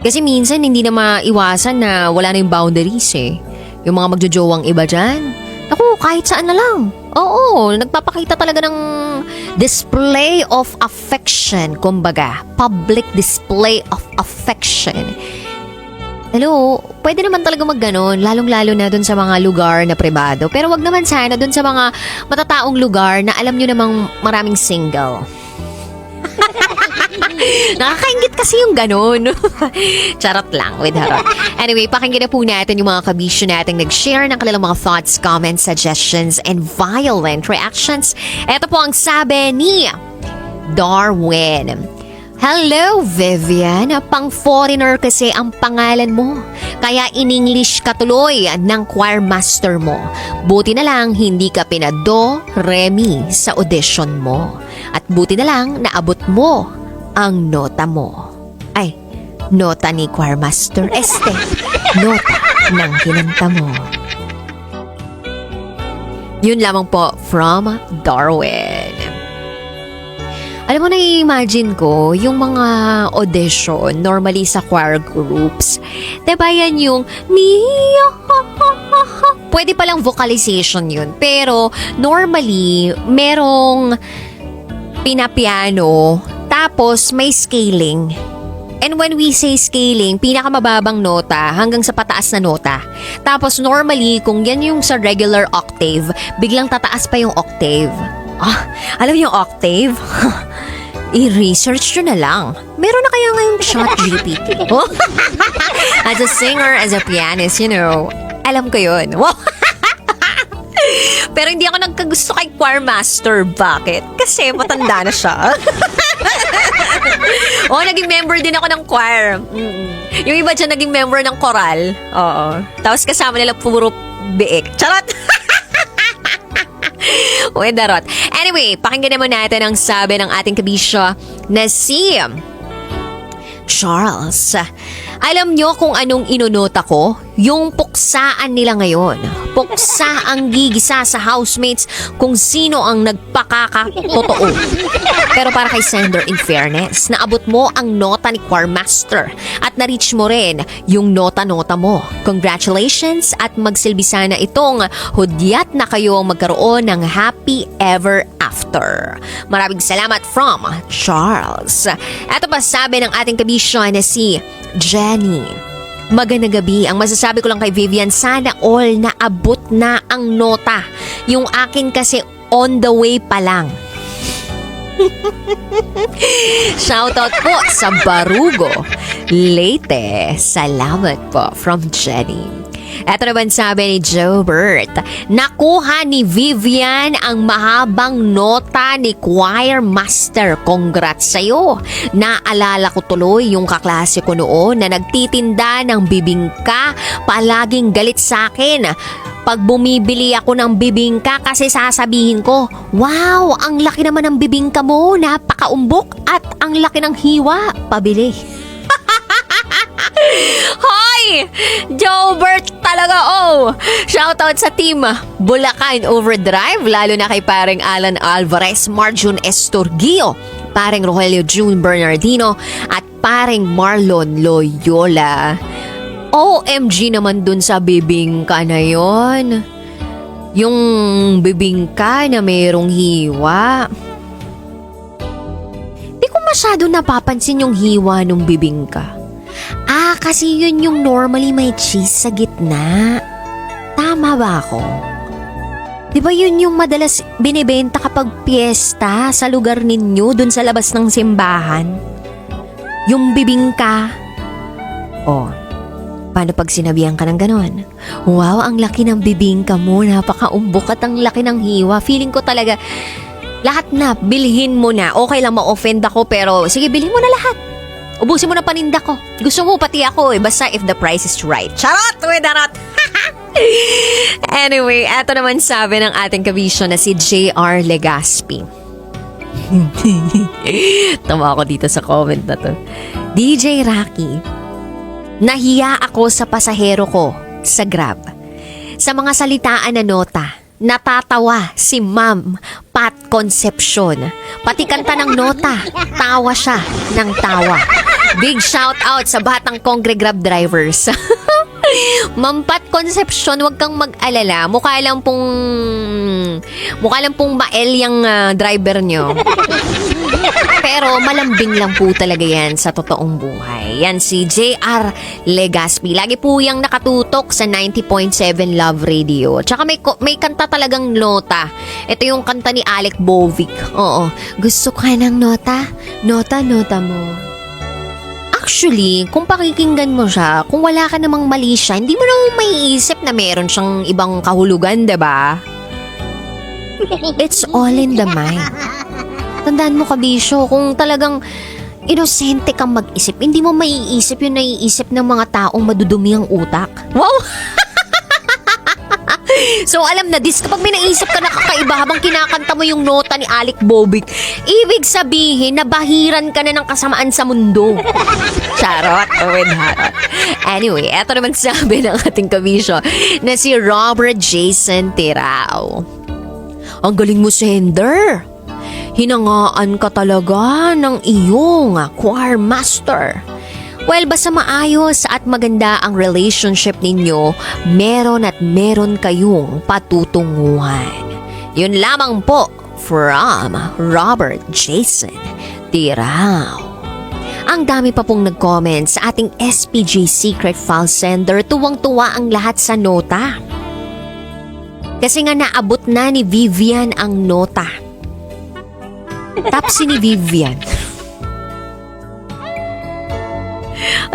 Kasi minsan hindi na maiwasan na wala na yung boundaries eh. Yung mga magjojowang iba dyan, naku, kahit saan na lang. Oo, nagpapakita talaga ng display of affection, kumbaga. Public display of affection. Hello, pwede naman talaga magganon, lalong-lalo na dun sa mga lugar na pribado. Pero wag naman sana dun sa mga matataong lugar na alam nyo namang maraming single. Nakakaingit kasi yung ganun. Charot lang, with harot. Anyway, pakinggan na po natin yung mga kabisyo natin nag-share ng kanilang mga thoughts, comments, suggestions, and violent reactions. Ito po ang sabi ni Darwin. Hello, Vivian. Pang-foreigner kasi ang pangalan mo. Kaya in-English ka tuloy ng choir master mo. Buti na lang hindi ka pinado, Remy, sa audition mo. At buti na lang naabot mo ang nota mo. Ay, nota ni Choir Master Este, nota ng kinanta mo. Yun lamang po from Darwin. Alam mo, na-imagine ko yung mga audition normally sa choir groups. Diba yan yung Mia, ha, ha, ha, ha. Pwede palang vocalization yun. Pero normally, merong pinapiano, tapos may scaling. And when we say scaling, pinakamababang nota hanggang sa pataas na nota. Tapos normally, kung yan yung sa regular octave, biglang tataas pa yung octave. Alam niyo yung octave? I-research nyo na lang. Meron na kaya ngayong ChatGPT. As a singer, as a pianist, alam ko yun. Pero hindi ako nagkagusto kay choir master. Bakit? Kasi matanda na siya. Naging member din ako ng choir. Yung iba dyan naging member ng choral. Oo. Tapos kasama nila puro biik. Charot! Darot. Anyway, pakinggan naman natin ang sabi ng ating kabisyo na si Charles. Alam nyo kung anong inunota ko? Yung puksaan nila ngayon. Puksa ang gigisa sa housemates kung sino ang nagpakakatotoo. Pero para kay Sender, in fairness, naabot mo ang nota ni choir master at na-reach mo rin yung nota-nota mo. Congratulations at magsilbi sana itong hudyat na kayo magkaroon ng happy ever after. Maraming salamat from Charles. Ito pa sabi ng ating kabisyo na si Jenny. Magandang gabi. Ang masasabi ko lang kay Vivian, sana all naabot na ang nota. Yung akin kasi on the way pa lang. Shoutout po sa Barugo, Leyte. Salamat po from Jenny. Eto naman sabi ni Jobert, nakuha ni Vivian ang mahabang nota ni choir master. Congrats sa'yo. Naalala ko tuloy yung kaklase ko noon na nagtitinda ng bibingka. Palaging galit sa akin pag bumibili ako ng bibingka kasi sasabihin ko, wow, ang laki naman ng bibingka mo, napakaumbok at ang laki ng hiwa, pabili. Hoy! Jobert talaga, Shoutout sa team Bulacan Overdrive, lalo na kay paring Alan Alvarez, Marjun Estorgio, paring Rogelio June Bernardino at paring Marlon Loyola. OMG naman dun sa bibingka na yon. Yung bibingka na mayroong hiwa. Di ko masyado napapansin yung hiwa ng bibingka. Kasi yun yung normally may cheese sa gitna. Tama ba ako? Di ba yun yung madalas binibenta kapag piyesta sa lugar ninyo dun sa labas ng simbahan? Yung bibingka. Paano pag sinabihan ka ng ganon? Wow, ang laki ng bibingka mo, napakaumbok at ang laki ng hiwa. Feeling ko talaga, lahat na, bilhin mo na. Okay lang ma-offend ako pero sige, bilhin mo na lahat. Ubusin mo na paninda ko. Gusto mo pati ako basta if the price is right. Charot! Darot! Anyway, eto naman sabi ng ating kabisyo na si JR Legaspi. Tawa ako dito sa comment na to. DJ Rocky, nahiya ako sa pasahero ko sa Grab. Sa mga salitaan na nota, natatawa si Ma'am Pat Concepcion. Pati kanta ng nota, tawa siya ng tawa. Big shout out sa batang Kongre Grab drivers. Ma'am Pat Concepcion, wag kang mag-alala. Mukha lang pong mael yung driver nyo. Pero malambing lang po talaga yan sa totoong buhay. Yan si JR Legaspi. Lagi po yung nakatutok sa 90.7 Love Radio. Tsaka may kanta talagang nota. Ito yung kanta ni Alec Bovic. Oo. Gusto ka ng nota? Nota mo. Actually, kung pakikinggan mo siya, kung wala ka namang mali siya, hindi mo naman maiisip na meron siyang ibang kahulugan, diba? It's all in the mind. Tandaan mo, kabisyo, kung talagang inosente kang mag-isip, hindi mo maiisip yung naiisip ng mga taong madudumi ang utak. Wow! So alam na this, kapag may naisip ka na kakaiba habang kinakanta mo yung nota ni Alec Bobik, ibig sabihin na bahiran ka na ng kasamaan sa mundo. Charot with harot. Anyway, eto naman sabi ng ating kabisyo na si Robert Jason Tirao. Ang galing mo, Sender. Hinangaan ka talaga ng iyong choir master. Well, basta maayos at maganda ang relationship ninyo, meron at meron kayong patutunguhan. Yun lamang po from Robert Jason Tirao. Ang dami pa pong nag-comment sa ating SPG Secret File Sender. Tuwang-tuwa ang lahat sa nota. Kasi nga naabot na ni Vivian ang nota. Tapsi ni Vivian.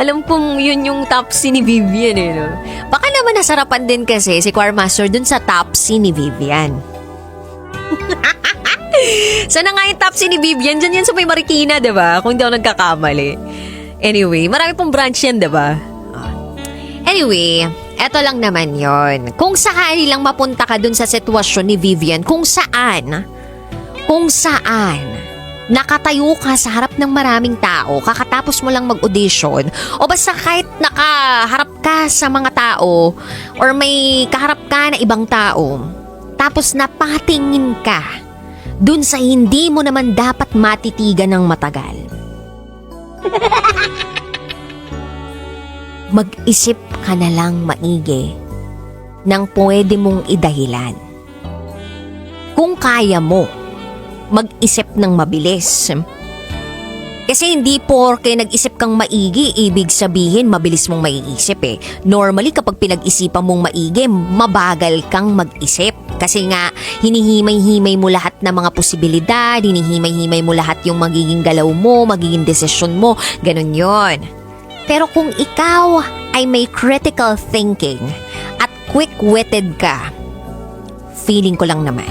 Alam kong yun yung topsy ni Vivian eh, no? Baka naman nasarapan din kasi si choir master dun sa topsy ni Vivian. Sana nga yung topsy ni Vivian? Diyan yan sa may Marikina, diba? Kung hindi ako nagkakamali. Anyway, marami pong branch yan, diba? Anyway, eto lang naman yon. Kung sakali lang mapunta ka dun sa sitwasyon ni Vivian, kung saan nakatayo ka sa harap ng maraming tao, kakatapos mo lang mag-audition, o basta kahit nakaharap ka sa mga tao, or may kaharap ka na ibang tao, tapos napatingin ka dun sa hindi mo naman dapat matitigan ng matagal. Mag-isip ka na lang maigi ng pwede mong idahilan. Kung kaya mo, mag-isip ng mabilis. Kasi hindi porke nag-isip kang maigi, ibig sabihin mabilis mong maiisip eh. Normally kapag pinag-isipan mong maigi, mabagal kang mag-isip. Kasi nga, hinihimay-himay mo lahat ng mga posibilidad, hinihimay-himay mo lahat yung magiging galaw mo, magiging desisyon mo, ganun yon. Pero kung ikaw ay may critical thinking at quick-witted ka, feeling ko lang naman,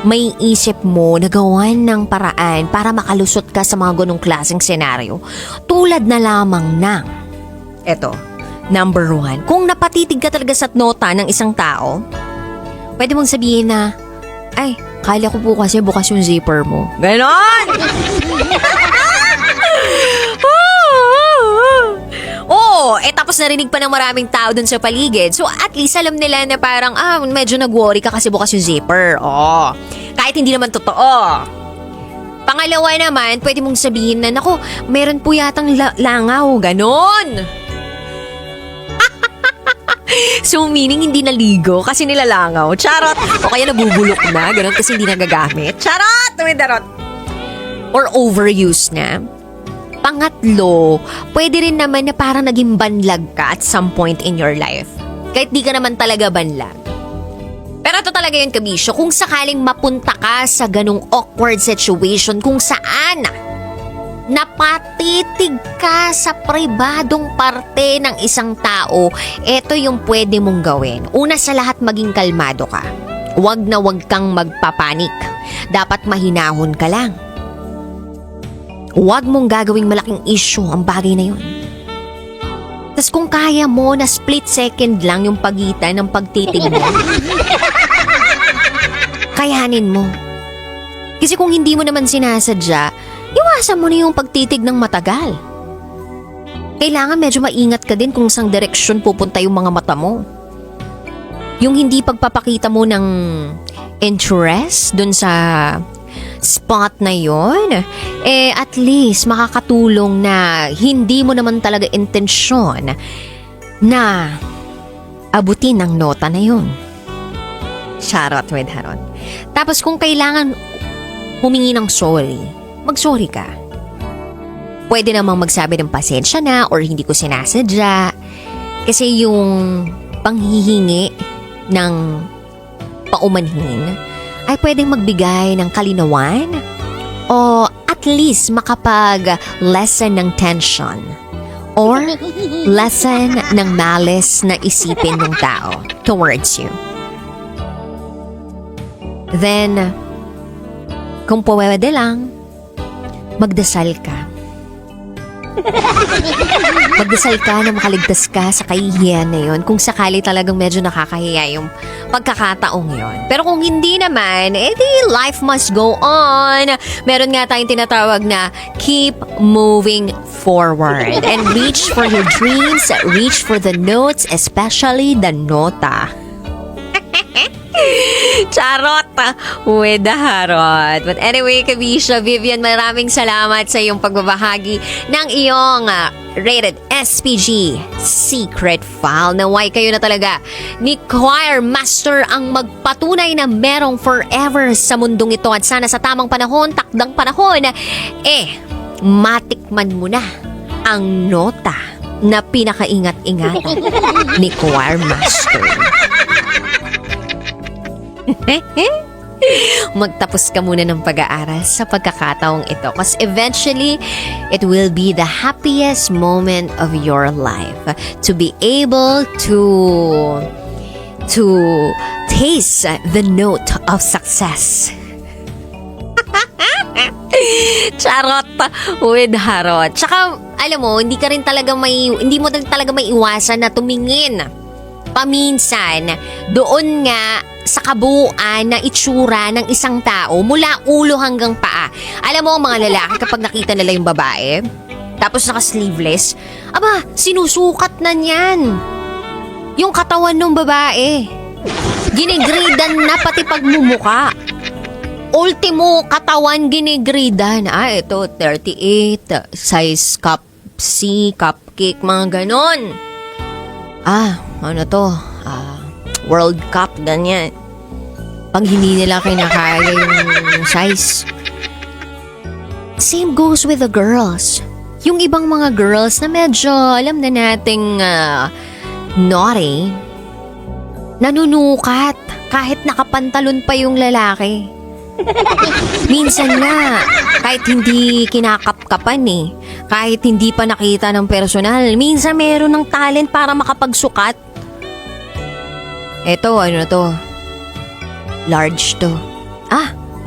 may isip mo na gawan ng paraan para makalusot ka sa mga ganong klaseng senaryo. Tulad na lamang ng, eto, number 1, kung napatitig ka talaga sa nota ng isang tao, pwede mong sabihin na, ay, kala ko po kasi bukas yung zipper mo. Ganon! Tapos narinig pa ng maraming tao dun sa paligid. So at least alam nila na parang, medyo nag-worry ka kasi bukas yung zipper. Kahit hindi naman totoo. Pangalawa naman, pwede mong sabihin na, naku, meron po yatang langaw. Ganon. So meaning hindi naligo kasi nilalangaw. Charot. O kaya nabubulok na. Ganon kasi hindi nagagamit. Charot. Tumidarot. Or overuse na. Pangatlo, pwede rin naman na parang naging banlag ka at some point in your life. Kahit di ka naman talaga banlag. Pero ito talaga yun, kabisyo, kung sakaling mapunta ka sa ganung awkward situation kung saan napatitig ka sa pribadong parte ng isang tao, ito yung pwede mong gawin. Una sa lahat, maging kalmado ka. Huwag na huwag kang magpapanik. Dapat mahinahon ka lang. Huwag mong gagawing malaking issue ang bagay na yun. Tapos kung kaya mo na split second lang yung pagitan ng pagtitig mo, kayanin mo. Kasi kung hindi mo naman sinasadya, iwasan mo na yung pagtitig ng matagal. Kailangan medyo maingat ka din kung saan direksyon pupunta yung mga mata mo. Yung hindi pagpapakita mo ng interest dun sa spot na yon, at least makakatulong na hindi mo naman talaga intensyon na abutin ang nota na yon. Charot with harot. Tapos kung kailangan humingi ng sorry, mag-sorry ka. Pwede namang magsabi ng pasensya na or hindi ko sinasadya. Kasi yung panghihingi ng paumanhin ay pwedeng magbigay ng kalinawan o at least makapag-lessen ng tension or lessen ng malice na isipin ng tao towards you. Then, kung pwede lang, magdasal ka. Magdasal ka na makaligtas ka sa kahihiyan na yun kung sakali talagang medyo nakakahiya yung pagkakataong yun. Pero kung hindi naman, edi life must go on. Meron nga tayong tinatawag na keep moving forward and reach for your dreams, reach for the notes, especially the nota. Charot with the harot. But anyway, Kabisha, Vivian, maraming salamat sa iyong pagbabahagi ng iyong rated SPG secret file. Naway kayo na talaga ni Choir Master ang magpatunay na merong forever sa mundong ito at sana sa tamang panahon, takdang panahon, matikman mo na ang nota na pinakaingat-ingatan ni Choir Master. Magtapos ka muna ng pag-aaral sa pagkakataong ito kasi eventually it will be the happiest moment of your life to be able to taste the note of success. Charot with harot. Tsaka alam mo, hindi mo din talaga may iwasan na tumingin paminsan doon nga sa kabuuan na itsura ng isang tao mula ulo hanggang paa. Alam mo, mga lalaki kapag nakita nila yung babae, tapos naka-sleeveless, aba, sinusukat na niyan yung katawan ng babae. Ginigridan na pati pagmumuka. Ultimo katawan ginigridan. Ito, 38, size cup C, cupcake, mga ganon. Ano to? World Cup, ganyan. Pag hindi nila kinakaya yung size. Same goes with the girls. Yung ibang mga girls na medyo alam na nating naughty, nanunukat kahit nakapantalon pa yung lalaki. Minsan nga, kahit hindi kinakapkapan kahit hindi pa nakita ng personal, minsan meron ng talent para makapagsukat. Eto, ano to? Large to.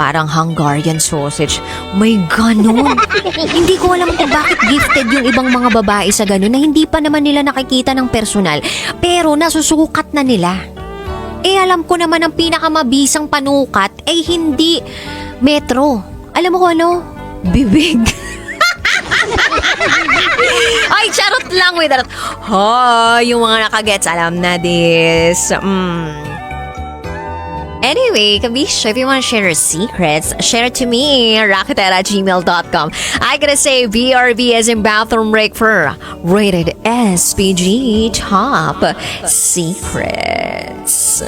Parang Hungarian sausage. May ganon. Hindi ko alam kung bakit gifted yung ibang mga babae sa ganon na hindi pa naman nila nakikita ng personal. Pero nasusukat na nila. Alam ko naman ang pinakamabisang panukat ay hindi metro. Alam mo kung ano? Bibig. Ay, charot lang with that. Yung mga nakagets, alam na this. Anyway, Kabisha, if you want to share your secrets, share it to me, rocketera@gmail.com. I gotta say, BRB as in bathroom break for rated SPG top secrets.